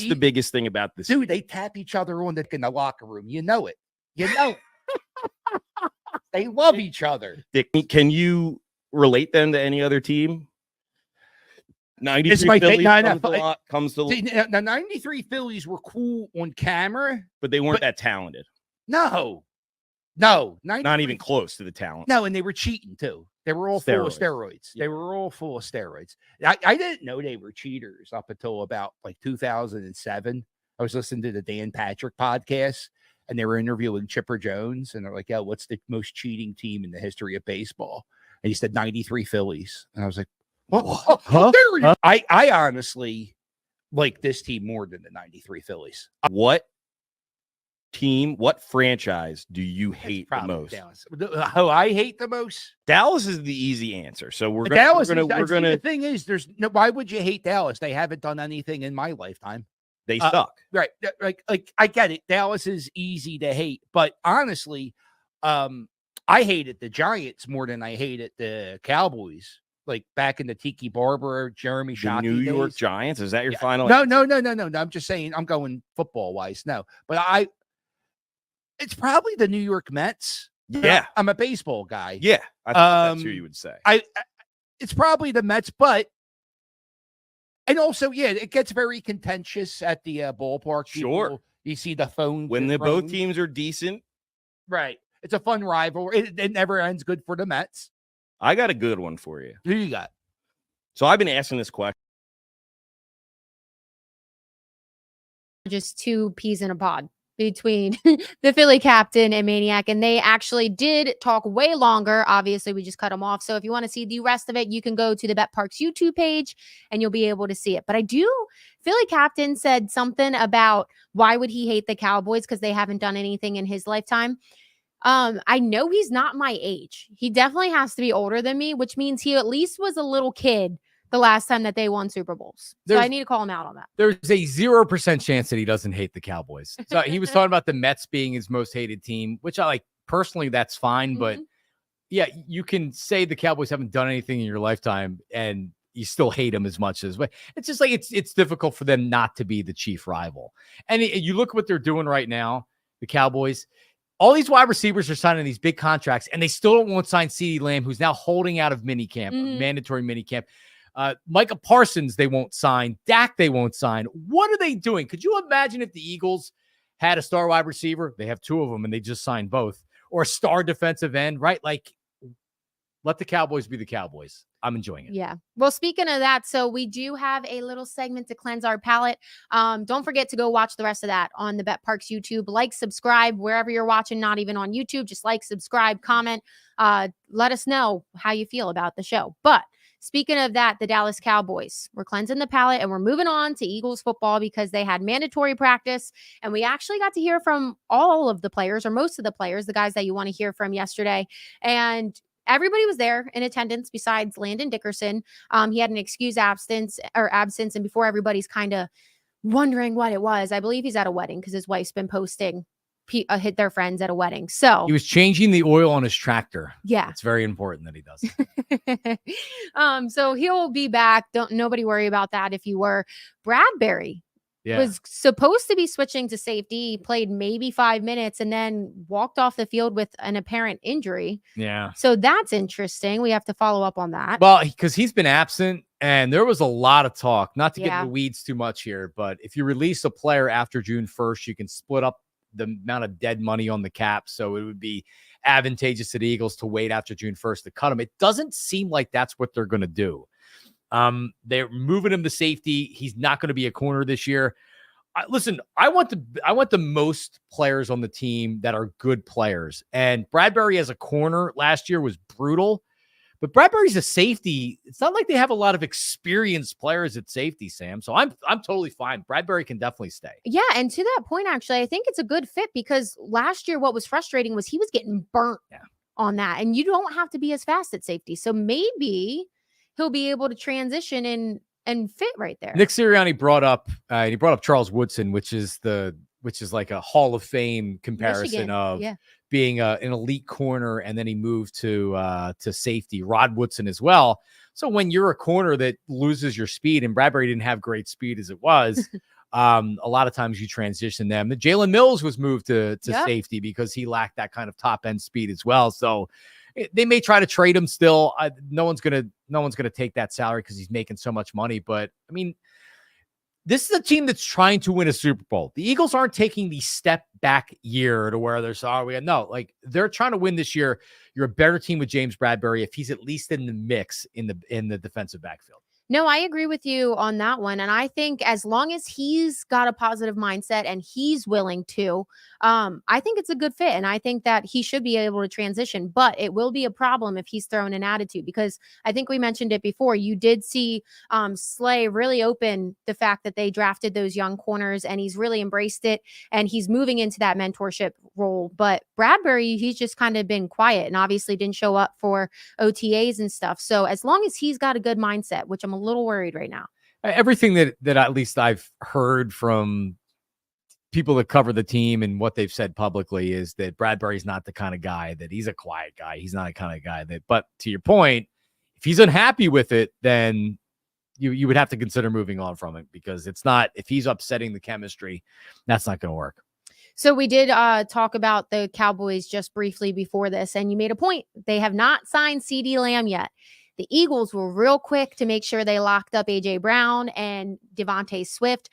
the biggest thing about this. Dude, they tap each other on in the locker room. You know it. They love each other. Dick, can you relate them to any other team? 93 Phillies comes to the 93 Phillies were cool on camera, but they weren't that talented. No, not even close to the talent. No, and they were cheating too. They were all full of steroids. Yeah. They were all full of steroids. I didn't know they were cheaters up until about like 2007. I was listening to the Dan Patrick podcast, and they were interviewing Chipper Jones, and they're like, "Yeah, what's the most cheating team in the history of baseball?" And he said 93 Phillies, and I was like, "What? Huh? I honestly like this team more than the 93 Phillies." What franchise do you hate the most? Dallas. I hate the most? Dallas is the easy answer. So we're gonna. The thing is, there's no. Why would you hate Dallas? They haven't done anything in my lifetime. They suck. Right. Like I get it. Dallas is easy to hate, but honestly, I hated the Giants more than I hated the Cowboys. Like back in the Tiki Barber, Jeremy The Shockey New York days. Giants. Is that your Yeah. final? No. I'm just saying I'm going football wise. No, but it's probably the New York Mets. Yeah. I'm a baseball guy. Yeah. I thought that's who you would say. It's probably the Mets, and also, yeah, it gets very contentious at the ballpark. Sure. You see the phone When both teams are decent. Right. It's a fun rival. It never ends good for the Mets. I got a good one for you. Who you got? So I've been asking this question. Just two peas in a pod between the Philly captain and Maniac, and they actually did talk way longer. Obviously, we just cut them off. So if you want to see the rest of it, you can go to the Parx YouTube page and you'll be able to see it. But Philly captain said something about why would he hate the Cowboys because they haven't done anything in his lifetime. I know he's not my age. He definitely has to be older than me, which means he at least was a little kid the last time that they won Super Bowls. So I need to call him out on that. There's a 0% chance that he doesn't hate the Cowboys. So he was talking about the Mets being his most hated team, which I like personally, that's fine. But yeah, you can say the Cowboys haven't done anything in your lifetime and you still hate them as much as, but it's just like, it's difficult for them not to be the chief rival. And you look at what they're doing right now, the Cowboys, all these wide receivers are signing these big contracts and they still don't want to sign CeeDee Lamb, who's now holding out of minicamp, mandatory minicamp. Micah Parsons, they won't sign. Dak, they won't sign. What are they doing? Could you imagine if the Eagles had a star wide receiver? They have two of them and they just signed both, or a star defensive end, right? Like, let the Cowboys be the Cowboys. I'm enjoying it. Yeah. Well, speaking of that, so we do have a little segment to cleanse our palate. Don't forget to go watch the rest of that on the Parx YouTube. Like, subscribe wherever you're watching, not even on YouTube. Just like, subscribe, comment. Let us know how you feel about the show. But speaking of that, the Dallas Cowboys, we're cleansing the palate and we're moving on to Eagles football because they had mandatory practice. And we actually got to hear from all of the players, or most of the players, the guys that you want to hear from yesterday. And everybody was there in attendance besides Landon Dickerson. He had an excused absence. And before everybody's kind of wondering what it was, I believe he's at a wedding because his wife's been posting hit their friends at a wedding. So he was changing the oil on his tractor. Yeah. It's very important that he does. So he'll be back. Nobody worry about that. If you were, Bradbury was supposed to be switching to safety. He played maybe 5 minutes and then walked off the field with an apparent injury. Yeah. So that's interesting. We have to follow up on that. Well, because he's been absent and there was a lot of talk, not to get in the weeds too much here, but if you release a player after June 1st, you can split up the amount of dead money on the cap. So it would be advantageous to the Eagles to wait after June 1st to cut him. It doesn't seem like that's what they're going to do. They're moving him to safety. He's not going to be a corner this year. Listen, I want the most players on the team that are good players. And Bradbury as a corner last year was brutal, but Bradbury's a safety. It's not like they have a lot of experienced players at safety, Sam. So I'm totally fine. Bradbury can definitely stay. Yeah, and to that point, actually, I think it's a good fit because last year what was frustrating was he was getting burnt on that, and you don't have to be as fast at safety. So maybe he'll be able to transition and fit right there. Nick Sirianni brought up Charles Woodson, which is like a Hall of Fame comparison of being an elite corner, and then he moved to safety. Rod Woodson as well. So when you're a corner that loses your speed, and Bradbury didn't have great speed as it was, a lot of times you transition them. The Jalen Mills was moved to safety because he lacked that kind of top end speed as well. So they may try to trade him still. No one's gonna take that salary because he's making so much money. But I mean, this is a team that's trying to win a Super Bowl. The Eagles aren't taking the step back year to where they're sorry. No, like they're trying to win this year. You're a better team with James Bradbury if he's at least in the mix in the defensive backfield. No, I agree with you on that one. And I think as long as he's got a positive mindset and he's willing to, I think it's a good fit. And I think that he should be able to transition, but it will be a problem if he's throwing an attitude, because I think we mentioned it before. You did see Slay really open the fact that they drafted those young corners, and he's really embraced it, and he's moving into that mentorship role. But Bradbury, he's just kind of been quiet and obviously didn't show up for OTAs and stuff. So as long as he's got a good mindset, which I'm a little worried right now. Everything that at least I've heard from people that cover the team and what they've said publicly is that Bradbury's not the kind of guy that he's a quiet guy. He's not a kind of guy that, but to your point, if he's unhappy with it, then you would have to consider moving on from it, because it's not, if he's upsetting the chemistry, that's not going to work. So we did talk about the Cowboys just briefly before this, and you made a point. They have not signed CeeDee Lamb yet. The Eagles were real quick to make sure they locked up A.J. Brown and Devontae Smith.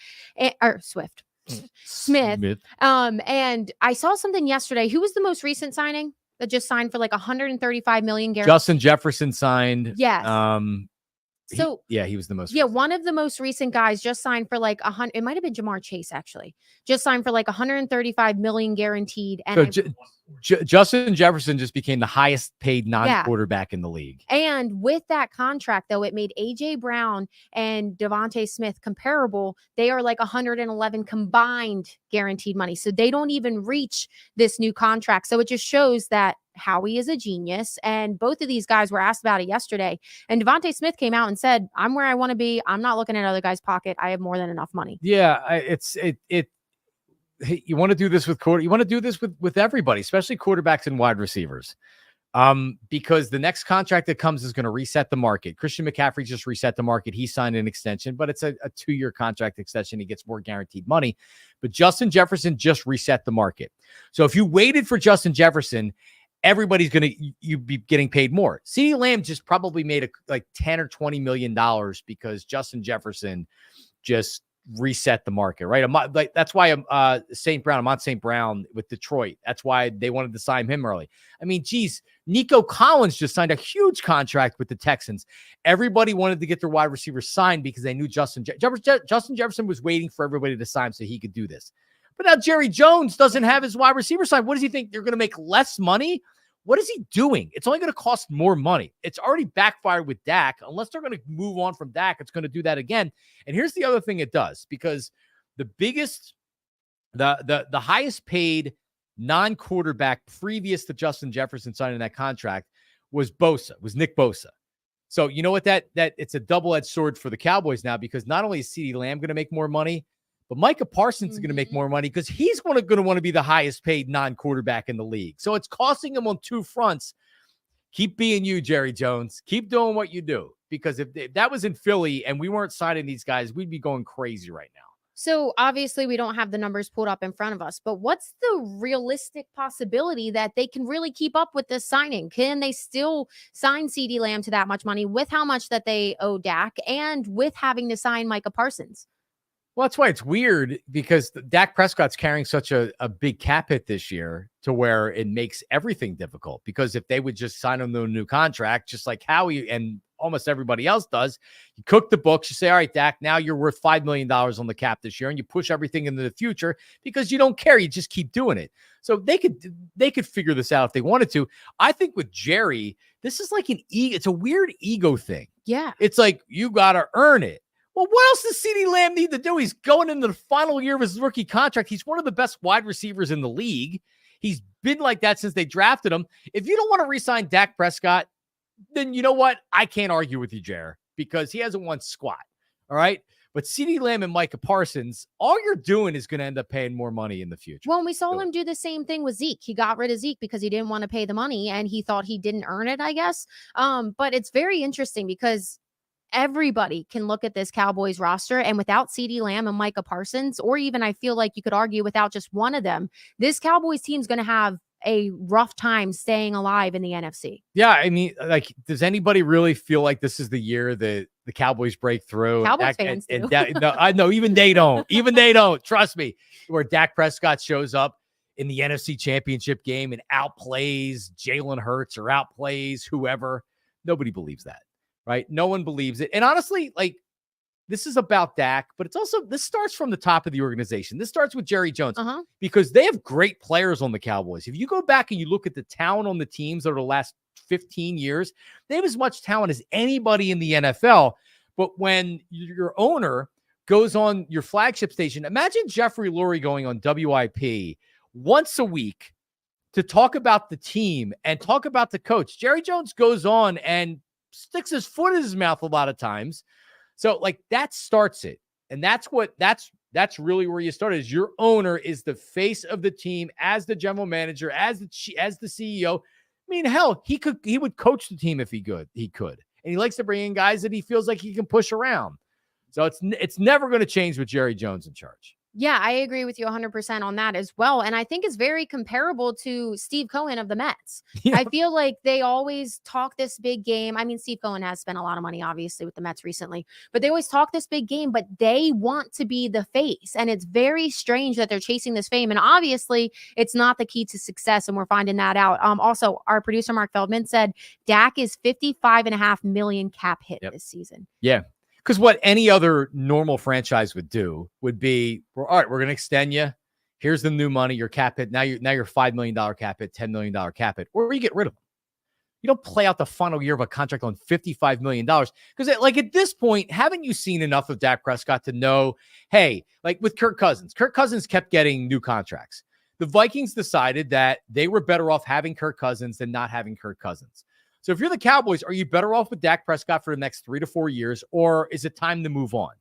And I saw something yesterday. Who was the most recent signing that just signed for like $135 million? Justin Jefferson signed. Yes. He was the most. Yeah, one of the most recent guys just signed for like $100. It might have been Jamar Chase, actually. Just signed for like $135 million guaranteed. And so Justin Jefferson just became the highest paid non-quarterback in the league. And with that contract, though, it made A.J. Brown and Devontae Smith comparable. They are like 111 combined guaranteed money. So they don't even reach this new contract. So it just shows that Howie is a genius. And both of these guys were asked about it yesterday. And Devontae Smith came out and said, I'm where I want to be. I'm not looking at other guys' pocket. I have more than enough money. Yeah, you want to do this with everybody, especially quarterbacks and wide receivers. Because the next contract that comes is going to reset the market. Christian McCaffrey just reset the market. He signed an extension, but it's a 2-year contract extension. He gets more guaranteed money. But Justin Jefferson just reset the market. So if you waited for Justin Jefferson, everybody's you'd be getting paid more. CeeDee Lamb just probably made like $10 or $20 million because Justin Jefferson just reset the market, right? That's why Amon St. Brown with Detroit. That's why they wanted to sign him early. I mean, geez, Nico Collins just signed a huge contract with the Texans. Everybody wanted to get their wide receivers signed because they knew Justin Jefferson was waiting for everybody to sign so he could do this. But now Jerry Jones doesn't have his wide receiver signed. What does he think? They're going to make less money? What is he doing? It's only going to cost more money. It's already backfired with Dak. Unless they're going to move on from Dak, it's going to do that again. And here's the other thing it does, because the highest paid non-quarterback previous to Justin Jefferson signing that contract was Nick Bosa. So you know what, that it's a double-edged sword for the Cowboys now, because not only is CeeDee Lamb going to make more money, but Micah Parsons is going to make more money because he's going to want to be the highest paid non-quarterback in the league. So it's costing him on two fronts. Keep being you, Jerry Jones. Keep doing what you do, because if that was in Philly and we weren't signing these guys, we'd be going crazy right now. So obviously we don't have the numbers pulled up in front of us, but what's the realistic possibility that they can really keep up with this signing? Can they still sign CeeDee Lamb to that much money with how much that they owe Dak and with having to sign Micah Parsons? Well, that's why it's weird, because Dak Prescott's carrying such a big cap hit this year to where it makes everything difficult. Because if they would just sign him to a new contract, just like Howie and almost everybody else does, you cook the books, you say, all right, Dak, now you're worth $5 million on the cap this year, and you push everything into the future because you don't care. You just keep doing it. So they could figure this out if they wanted to. I think with Jerry, this is like it's a weird ego thing. Yeah. It's like, you got to earn it. Well, what else does CeeDee Lamb need to do? He's going into the final year of his rookie contract. He's one of the best wide receivers in the league. He's been like that since they drafted him. If you don't want to re-sign Dak Prescott, then you know what? I can't argue with you, Jer, because he hasn't won squat. All right? But CeeDee Lamb and Micah Parsons, all you're doing is going to end up paying more money in the future. Well, we saw him do the same thing with Zeke. He got rid of Zeke because he didn't want to pay the money, and he thought he didn't earn it, I guess. But it's very interesting because everybody can look at this Cowboys roster, and without CeeDee Lamb and Micah Parsons, or even I feel like you could argue without just one of them, this Cowboys team's going to have a rough time staying alive in the NFC. Yeah, I mean, like, does anybody really feel like this is the year that the Cowboys break through? Cowboys fans do. No, I know, even they don't. Even they don't. Trust me. Where Dak Prescott shows up in the NFC Championship game and outplays Jalen Hurts or outplays whoever. Nobody believes that. Right? No one believes it. And honestly, like, this is about Dak, but it's also, this starts from the top of the organization. This starts with Jerry Jones because they have great players on the Cowboys. If you go back and you look at the talent on the teams over the last 15 years, they have as much talent as anybody in the NFL. But when your owner goes on your flagship station, imagine Jeffrey Lurie going on WIP once a week to talk about the team and talk about the coach. Jerry Jones goes on and sticks his foot in his mouth a lot of times. So like that starts it. And that's That's really where you start. Is your owner is the face of the team as the general manager, as the CEO. I mean, hell, he would coach the team if he could. And he likes to bring in guys that he feels like he can push around. So it's never going to change with Jerry Jones in charge. Yeah, I agree with you 100% on that as well. And I think it's very comparable to Steve Cohen of the Mets. Yeah. I feel like they always talk this big game. I mean, Steve Cohen has spent a lot of money, obviously, with the Mets recently, but they always talk this big game, but they want to be the face. And it's very strange that they're chasing this fame. And obviously, it's not the key to success. And we're finding that out. Also, our producer, Mark Feldman, said Dak is $55.5 million cap hit this season. Yeah. Because what any other normal franchise would do would be, all right, we're going to extend you. Here's the new money, your cap hit. Now you're $5 million cap hit, $10 million cap hit, or you get rid of them. You don't play out the final year of a contract on $55 million. Because like at this point, haven't you seen enough of Dak Prescott to know, hey, like with Kirk Cousins kept getting new contracts. The Vikings decided that they were better off having Kirk Cousins than not having Kirk Cousins. So if you're the Cowboys, are you better off with Dak Prescott for the next 3 to 4 years, or is it time to move on?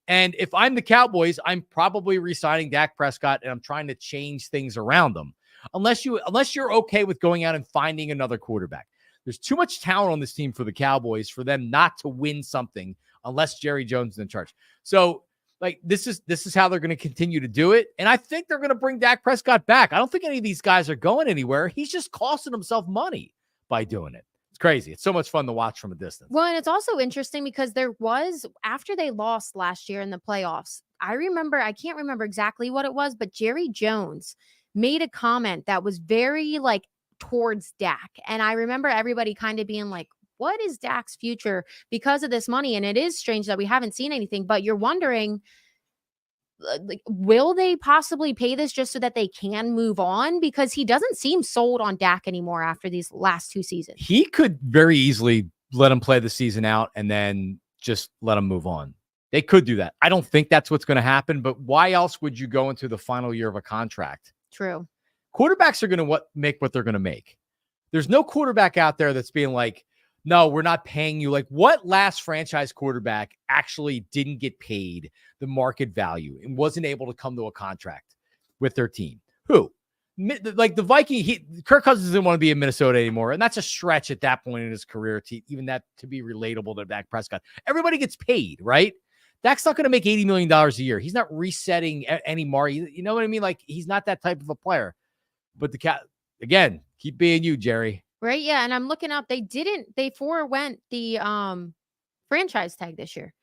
And if I'm the Cowboys, I'm probably re-signing Dak Prescott, and I'm trying to change things around them. Unless you're okay with going out and finding another quarterback. There's too much talent on this team for the Cowboys for them not to win something unless Jerry Jones is in charge. So like this is how they're going to continue to do it. And I think they're going to bring Dak Prescott back. I don't think any of these guys are going anywhere. He's just costing himself money by doing it. It's crazy. It's so much fun to watch from a distance. Well, and it's also interesting because there was, after they lost last year in the playoffs, I can't remember exactly what it was, but Jerry Jones made a comment that was very like towards Dak. And I remember everybody kind of being like, what is Dak's future because of this money? And it is strange that we haven't seen anything, but you're wondering, like, will they possibly pay this just so that they can move on? Because he doesn't seem sold on Dak anymore after these last 2 seasons. He could very easily let him play the season out and then just let him move on. They could do that. I don't think that's what's going to happen, but why else would you go into the final year of a contract? True. Quarterbacks are going to make what they're going to make. There's no quarterback out there that's being like, no, we're not paying you. Like, what last franchise quarterback actually didn't get paid the market value and wasn't able to come to a contract with their team? Who? Like the Viking, Kirk Cousins didn't want to be in Minnesota anymore. And that's a stretch at that point in his career to even that to be relatable to Dak Prescott. Everybody gets paid, right? Dak's not going to make $80 million a year. He's not resetting any more. You know what I mean? Like, he's not that type of a player. But again, keep being you, Jerry. Right. Yeah. And I'm looking up. They forewent the franchise tag this year.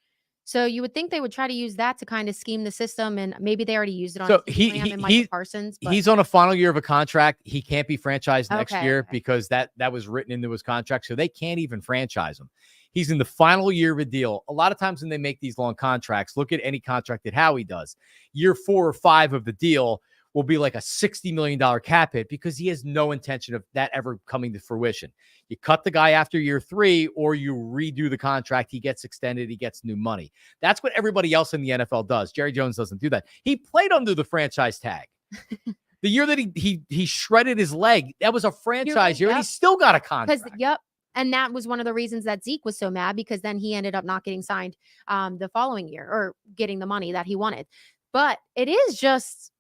So you would think they would try to use that to kind of scheme the system. And maybe they already used it on Michael Parsons. But he's on a final year of a contract. He can't be franchised next year because that was written into his contract. So they can't even franchise him. He's in the final year of a deal. A lot of times when they make these long contracts, look at any contract that Howie does. Year 4 or 5 of the deal will be like a $60 million cap hit because he has no intention of that ever coming to fruition. You cut the guy after year 3 or you redo the contract. He gets extended. He gets new money. That's what everybody else in the NFL does. Jerry Jones doesn't do that. He played under the franchise tag. The year that he shredded his leg, that was a franchise year, and he still got a contract. And that was one of the reasons that Zeke was so mad, because then he ended up not getting signed the following year or getting the money that he wanted. But it is just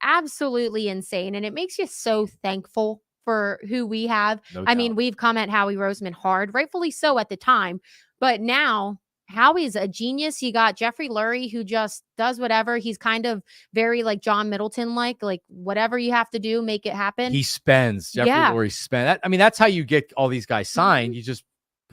absolutely insane. And it makes you so thankful for who we have. I mean, we've come at Howie Roseman hard, rightfully so at the time. But now Howie's a genius. You got Jeffrey Lurie, who just does whatever. He's kind of very like John Middleton, like whatever you have to do, make it happen. He spends. Jeffrey Lurie spends. I mean, that's how you get all these guys signed. You just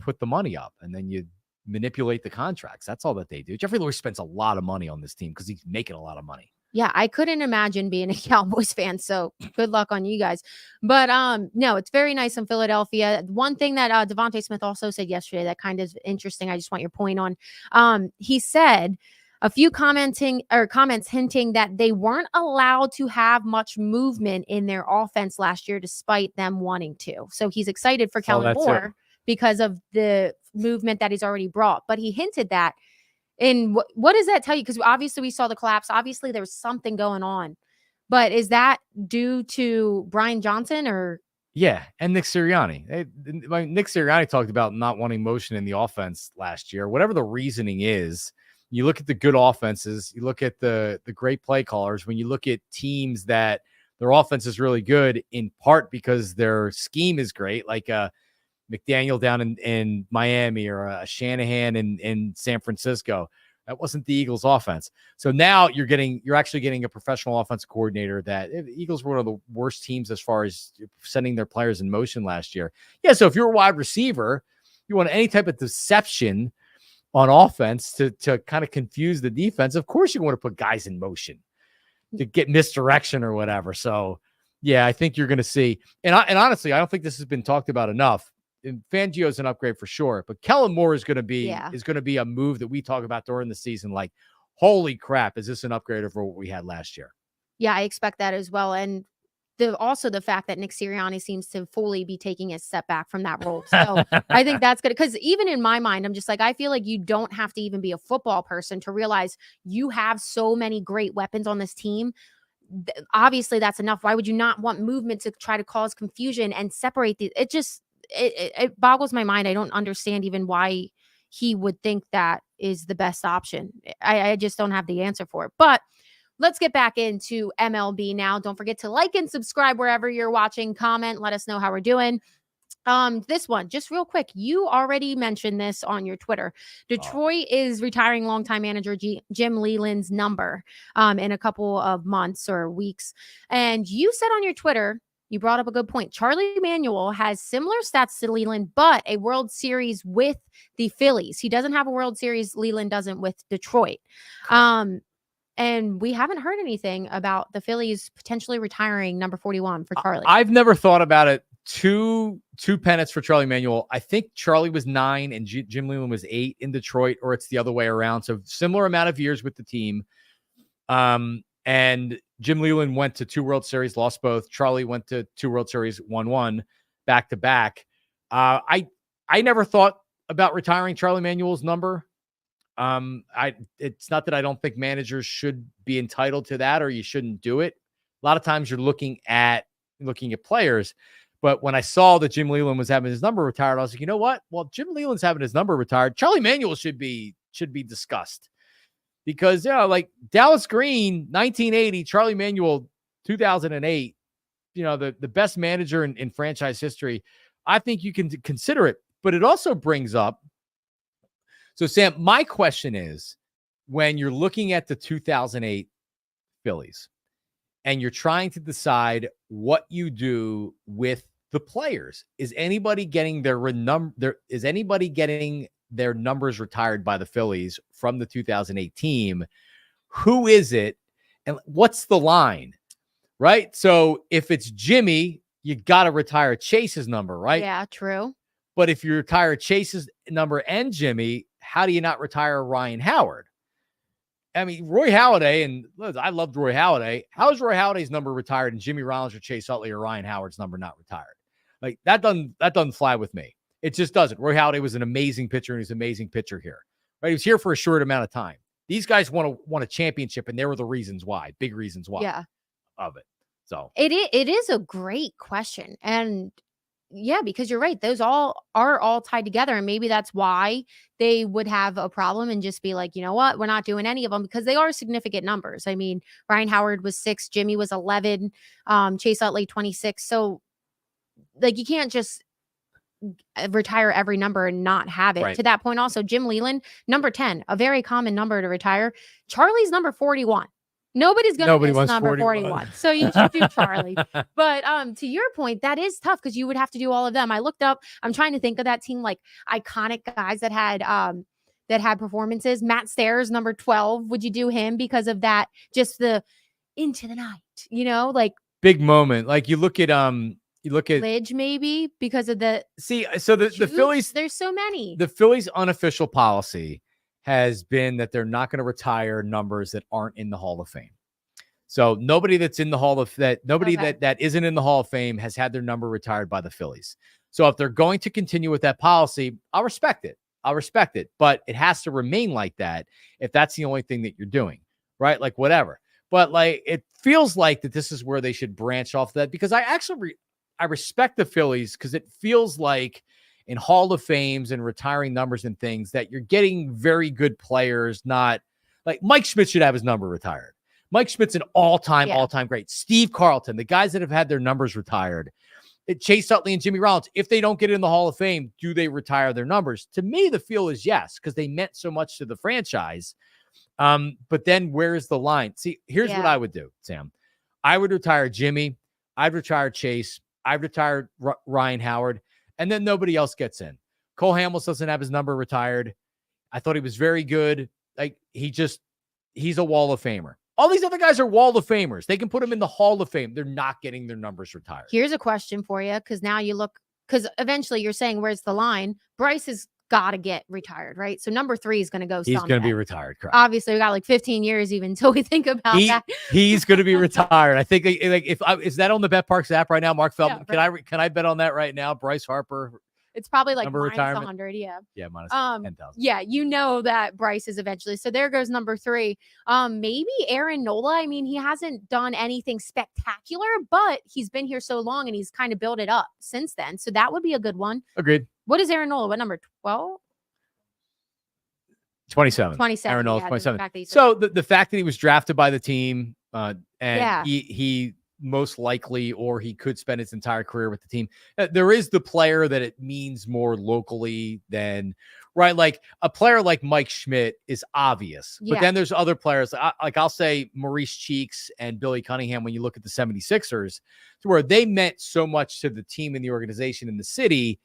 put the money up and then you manipulate the contracts. That's all that they do. Jeffrey Lurie spends a lot of money on this team because he's making a lot of money. Yeah, I couldn't imagine being a Cowboys fan, so good luck on you guys. But no, it's very nice in Philadelphia. One thing that Devontae Smith also said yesterday that kind of interesting, I just want your point on. He said a few comments hinting that they weren't allowed to have much movement in their offense last year, despite them wanting to. So he's excited for Kellen Moore because of the movement that he's already brought. But he hinted that. And what does that tell you? Because obviously we saw the collapse. Obviously there was something going on. But is that due to Brian Johnson or? Yeah, and Nick Sirianni. Nick Sirianni talked about not wanting motion in the offense last year. Whatever the reasoning is, You look at the good offenses, you look at the great play callers, when you look at teams that their offense is really good, in part because their scheme is great, like McDaniel down in Miami or a Shanahan in San Francisco. That wasn't the Eagles offense. So now you're actually getting a professional offensive coordinator that the Eagles were one of the worst teams as far as sending their players in motion last year. Yeah. So if you're a wide receiver, you want any type of deception on offense to kind of confuse the defense. Of course you want to put guys in motion to get misdirection or whatever. So yeah, I think you're going to see, and honestly, I don't think this has been talked about enough. And Fangio is an upgrade for sure, but Kellen Moore is going to be a move that we talk about during the season. Like, holy crap, is this an upgrade over what we had last year? Yeah, I expect that as well. And also the fact that Nick Sirianni seems to fully be taking a step back from that role. So I think that's good, because even in my mind, I'm just like, I feel like you don't have to even be a football person to realize you have so many great weapons on this team. Obviously, that's enough. Why would you not want movement to try to cause confusion and separate the? It boggles my mind. I don't understand even why he would think that is the best option. I just don't have the answer for it. But let's get back into MLB now. Don't forget to like and subscribe wherever you're watching. Comment. Let us know how we're doing. This one, just real quick. You already mentioned this on your Twitter. Detroit is retiring longtime manager Jim Leyland's number in a couple of months or weeks. And you said on your Twitter, you brought up a good point. Charlie Manuel has similar stats to Leyland, but a World Series with the Phillies. He doesn't have a World Series. Leyland doesn't with Detroit. And we haven't heard anything about the Phillies potentially retiring number 41 for Charlie. I've never thought about it. Two pennants for Charlie Manuel. I think Charlie was 9 and Jim Leyland was 8 in Detroit, or it's the other way around. So similar amount of years with the team. And Jim Leyland went to 2 World Series, lost both. Charlie went to 2 World Series, won 1 back to back. I never thought about retiring Charlie Manuel's number. It's not that I don't think managers should be entitled to that or you shouldn't do it. A lot of times you're looking at players. But when I saw that Jim Leyland was having his number retired, I was like, you know what? Well, Jim Leyland's having his number retired. Charlie Manuel should be discussed. Because, like Dallas Green, 1980, Charlie Manuel, 2008, the best manager in franchise history. I think you can consider it. But it also brings up, so Sam, my question is, when you're looking at the 2008 Phillies and you're trying to decide what you do with the players, is anybody getting their numbers retired by the Phillies from the 2008 team? Who is it? And what's the line? Right? So if it's Jimmy, you got to retire Chase's number, right? Yeah, true. But if you retire Chase's number and Jimmy, how do you not retire Ryan Howard? I mean, Roy Halladay, and I loved Roy Halladay. How is Roy Halladay's number retired and Jimmy Rollins or Chase Utley or Ryan Howard's number not retired? Like that doesn't fly with me. It just doesn't. Roy Halladay was an amazing pitcher, and he's an amazing pitcher here. Right? He was here for a short amount of time. These guys won a championship, and there were the reasons why, big reasons why of it. So it is a great question. And yeah, because you're right. Those are all tied together. And maybe that's why they would have a problem and just be like, you know what? We're not doing any of them, because they are significant numbers. I mean, Ryan Howard was 6, Jimmy was 11, Chase Utley 26. So like, you can't just retire every number and not have it. Right. To that point, also, Jim Leyland, number 10, a very common number to retire. Charlie's number 41. Nobody's going to miss number 41. So you should do Charlie. But to your point, that is tough because you would have to do all of them. I looked up, I'm trying to think of that team, like iconic guys that had performances. Matt Stairs, number 12. Would you do him because of that? Just the into the night, like big moment. Like you look at Lidge, maybe because of the the Phillies. There's so many. The Phillies' unofficial policy has been that they're not going to retire numbers that aren't in the Hall of Fame. So nobody that's in the that isn't in the Hall of Fame has had their number retired by the Phillies. So if they're going to continue with that policy, I'll respect it, but it has to remain like that if that's the only thing that you're doing, right? Like whatever. But like, it feels like that this is where they should branch off that, because I respect the Phillies, because it feels like in Hall of Fames and retiring numbers and things that you're getting very good players, not like Mike Schmidt should have his number retired. Mike Schmidt's an all-time great. Steve Carlton, the guys that have had their numbers retired. Chase Utley and Jimmy Rollins, if they don't get in the Hall of Fame, do they retire their numbers? To me, the feel is yes, because they meant so much to the franchise. But then where's the line? See, here's what I would do, Sam. I would retire Jimmy. I'd retire Chase. I'd retire Ryan Howard. And then nobody else gets in. Cole Hamels doesn't have his number retired. I thought he was very good. Like he's a Wall of Famer. All these other guys are Wall of Famers. They can put them in the Hall of Fame. They're not getting their numbers retired. Here's a question for you, because now you look, because eventually you're saying, where's the line? Bryce has got to get retired, right? So number 3 is going to go. He's going to be retired, correct? Obviously, we got like 15 years even until we think about that. He's going to be retired. I think is that on the Bet Parx app right now, Mark Feldman? Yeah, Can I bet on that right now? Bryce Harper. It's probably like number minus retirement? 100, yeah. Yeah, minus 10,000. Yeah, you know that Bryce is eventually. So there goes number 3. Maybe Aaron Nola. I mean, he hasn't done anything spectacular, but he's been here so long and he's kind of built it up since then. So that would be a good one. Agreed. What is Aaron Nola? What number? 12? 27. 27. Aaron Nola's yeah, 27. So the fact that he was drafted by the team and he most likely, or he could spend his entire career with the team. There is the player that it means more locally than, right? Like a player like Mike Schmidt is obvious, but then there's other players like I'll say Maurice Cheeks and Billy Cunningham. When you look at the 76ers, to where they meant so much to the team and the organization in the city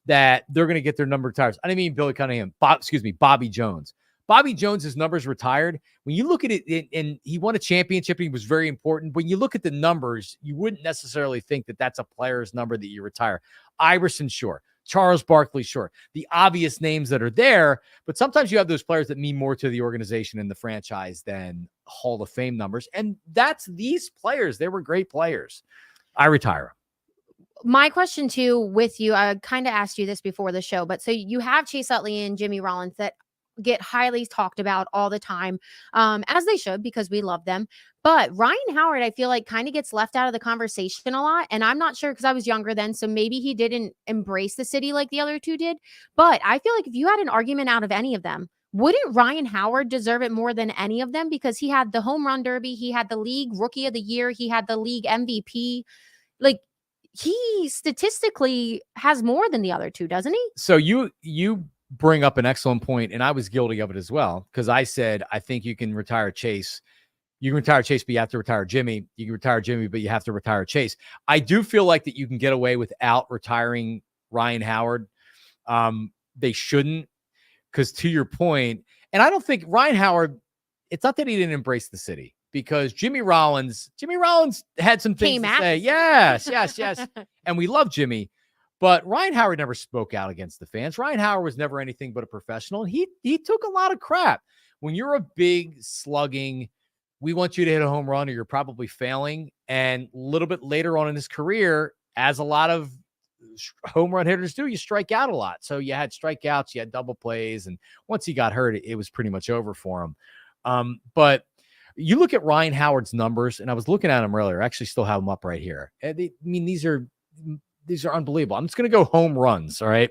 that they're going to get their number retired. I didn't mean Billy Cunningham, Bobby Jones. Bobby Jones's numbers retired. When you look at it, and he won a championship, and he was very important. When you look at the numbers, you wouldn't necessarily think that that's a player's number that you retire. Iverson, sure. Charles Barkley, sure. The obvious names that are there, but sometimes you have those players that mean more to the organization and the franchise than Hall of Fame numbers. And that's these players. They were great players. I retire them. My question too with you, I kind of asked you this before the show, but so you have Chase Utley and Jimmy Rollins that get highly talked about all the time, as they should, because we love them. But Ryan Howard, I feel like kind of gets left out of the conversation a lot. And I'm not sure, because I was younger then, so maybe he didn't embrace the city like the other two did. But I feel like if you had an argument out of any of them, wouldn't Ryan Howard deserve it more than any of them? Because he had the home run derby, he had the league rookie of the year, he had the league MVP. Like, he statistically has more than the other two, doesn't he? So you bring up an excellent point, and I was guilty of it as well, because I said I think you can retire Chase. You can retire Chase, but you have to retire Jimmy. You can retire Jimmy, but you have to retire Chase. I do feel like that you can get away without retiring Ryan Howard. They shouldn't, because to your point, and I don't think Ryan Howard, it's not that he didn't embrace the city, because Jimmy Rollins had some things to say. Yes. And we love Jimmy. But Ryan Howard never spoke out against the fans. Ryan Howard was never anything but a professional. And he took a lot of crap. When you're a big slugging, we want you to hit a home run or you're probably failing. And a little bit later on in his career, as a lot of home run hitters do, you strike out a lot. So you had strikeouts, you had double plays. And once he got hurt, it was pretty much over for him. But you look at Ryan Howard's numbers, and I was looking at them earlier. I actually still have them up right here. These are unbelievable. I'm just going to go home runs, all right?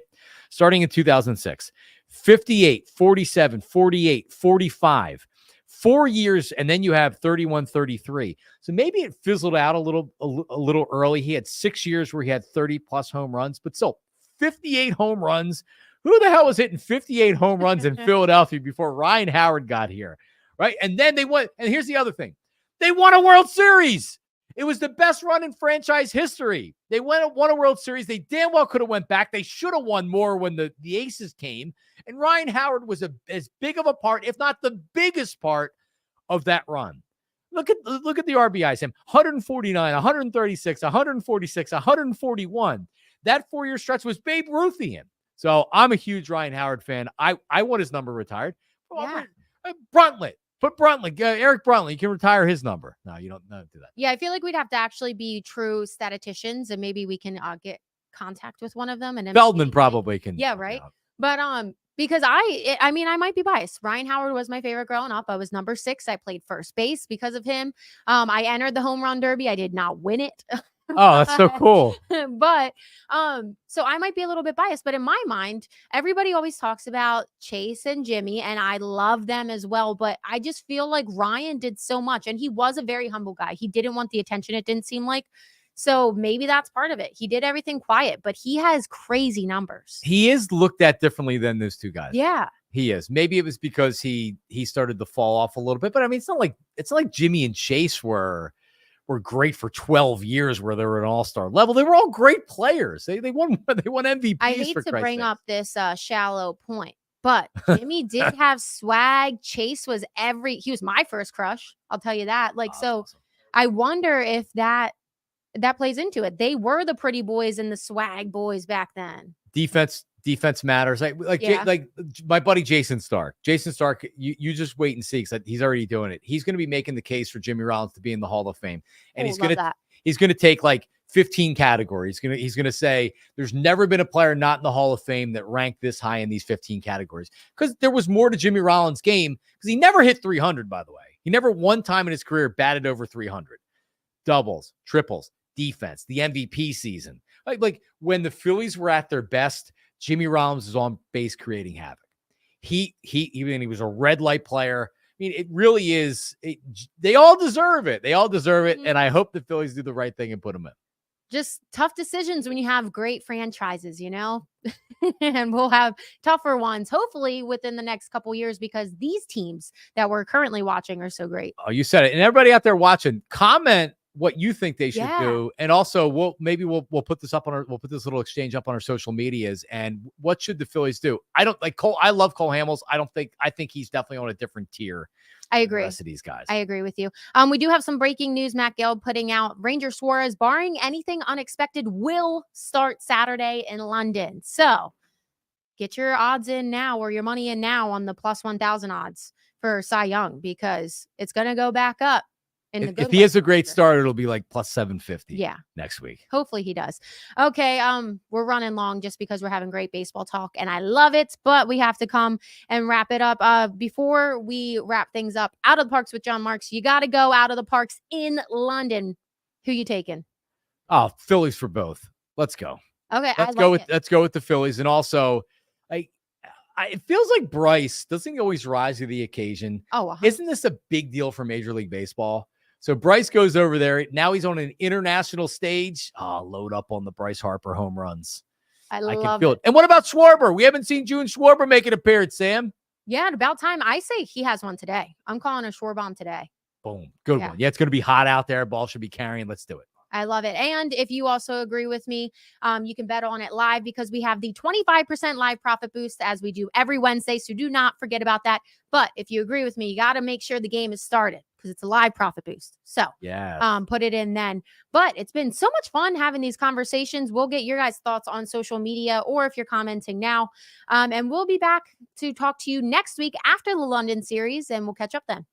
Starting in 2006, 58, 47, 48, 45, 4 years, and then you have 31, 33. So maybe it fizzled out a little early. He had 6 years where he had 30-plus home runs, but still, 58 home runs. Who the hell was hitting 58 home runs in Philadelphia before Ryan Howard got here, right? And then they won, and here's the other thing. They won a World Series. It was the best run in franchise history. They won a World Series. They damn well could have went back. They should have won more when the Aces came. And Ryan Howard was as big of a part, if not the biggest part, of that run. Look at the RBIs. Him 149, 136, 146, 141. That 4-year stretch was Babe Ruthian. So I'm a huge Ryan Howard fan. I want his number retired. Yeah. Bruntlett. Put Bruntlett, Eric Bruntlett, you can retire his number. No, you don't do that. Yeah, I feel like we'd have to actually be true statisticians, and maybe we can get contact with one of them. And Feldman probably can. Yeah, right. But because I mean, I might be biased. Ryan Howard was my favorite growing up. I was number 6. I played first base because of him. I entered the home run derby. I did not win it. Oh, that's so cool. But so I might be a little bit biased, but in my mind, everybody always talks about Chase and Jimmy, and I love them as well. But I just feel like Ryan did so much, and he was a very humble guy. He didn't want the attention, it didn't seem like. So maybe that's part of it. He did everything quiet, but he has crazy numbers. He is looked at differently than those two guys. Yeah. He is. Maybe it was because he started to fall off a little bit, but I mean, it's not like Jimmy and Chase were great for 12 years where they were an all-star level. They were all great players. They won MVPs. I hate to bring up this shallow point, but Jimmy did have swag. Chase was he was my first crush. I'll tell you that. Like, so awesome. I wonder if that plays into it. They were the pretty boys and the swag boys back then. Defense matters. Like my buddy Jason Stark. Jason Stark, you just wait and see, because he's already doing it. He's going to be making the case for Jimmy Rollins to be in the Hall of Fame, and he's going to take like 15 categories. He's going to say there's never been a player not in the Hall of Fame that ranked this high in these 15 categories, because there was more to Jimmy Rollins' game, because he never hit 300. By the way, he never one time in his career batted over 300. Doubles, triples, defense, the MVP season. Like when the Phillies were at their best, Jimmy Rollins is on base creating havoc. He was a red light player. I mean, it really is. They all deserve it. They all deserve it. And I hope the Phillies do the right thing and put them in. Just tough decisions when you have great franchises, and we'll have tougher ones, hopefully within the next couple years, because these teams that we're currently watching are so great. Oh, you said it. And everybody out there watching, comment what you think they should do. And also we'll put this up we'll put this little exchange up on our social medias. And what should the Phillies do? I don't like Cole. I love Cole Hamels. I think he's definitely on a different tier. I agree. The rest of these guys. I agree with you. We do have some breaking news. Matt Gill putting out Ranger Suarez, barring anything unexpected, will start Saturday in London. So get your odds in now, or your money in now, on the plus 1,000 odds for Cy Young, because it's going to go back up. If he has a great start, it'll be like plus 750 next week. Hopefully he does. Okay. We're running long just because we're having great baseball talk, and I love it, but we have to come and wrap it up. Before we wrap things up, Out of the Parks with John Marks, you got to go Out of the Parks in London. Who you taking? Oh, Phillies for both. Let's go. Okay. Let's go with the Phillies. And also, it feels like Bryce doesn't always rise to the occasion. Oh, isn't this a big deal for Major League Baseball? So Bryce goes over there. Now he's on an international stage. Oh, load up on the Bryce Harper home runs. I can feel it. And what about Schwarber? We haven't seen June Schwarber make an appearance, Sam. Yeah, about time. I say he has one today. I'm calling a Schwarbomb today. Boom. Good one. Yeah, it's going to be hot out there. Ball should be carrying. Let's do it. I love it. And if you also agree with me, you can bet on it live, because we have the 25% live profit boost as we do every Wednesday. So do not forget about that. But if you agree with me, you got to make sure the game is started, because it's a live profit boost. So put it in then. But it's been so much fun having these conversations. We'll get your guys' thoughts on social media, or if you're commenting now. And we'll be back to talk to you next week after the London series, and we'll catch up then.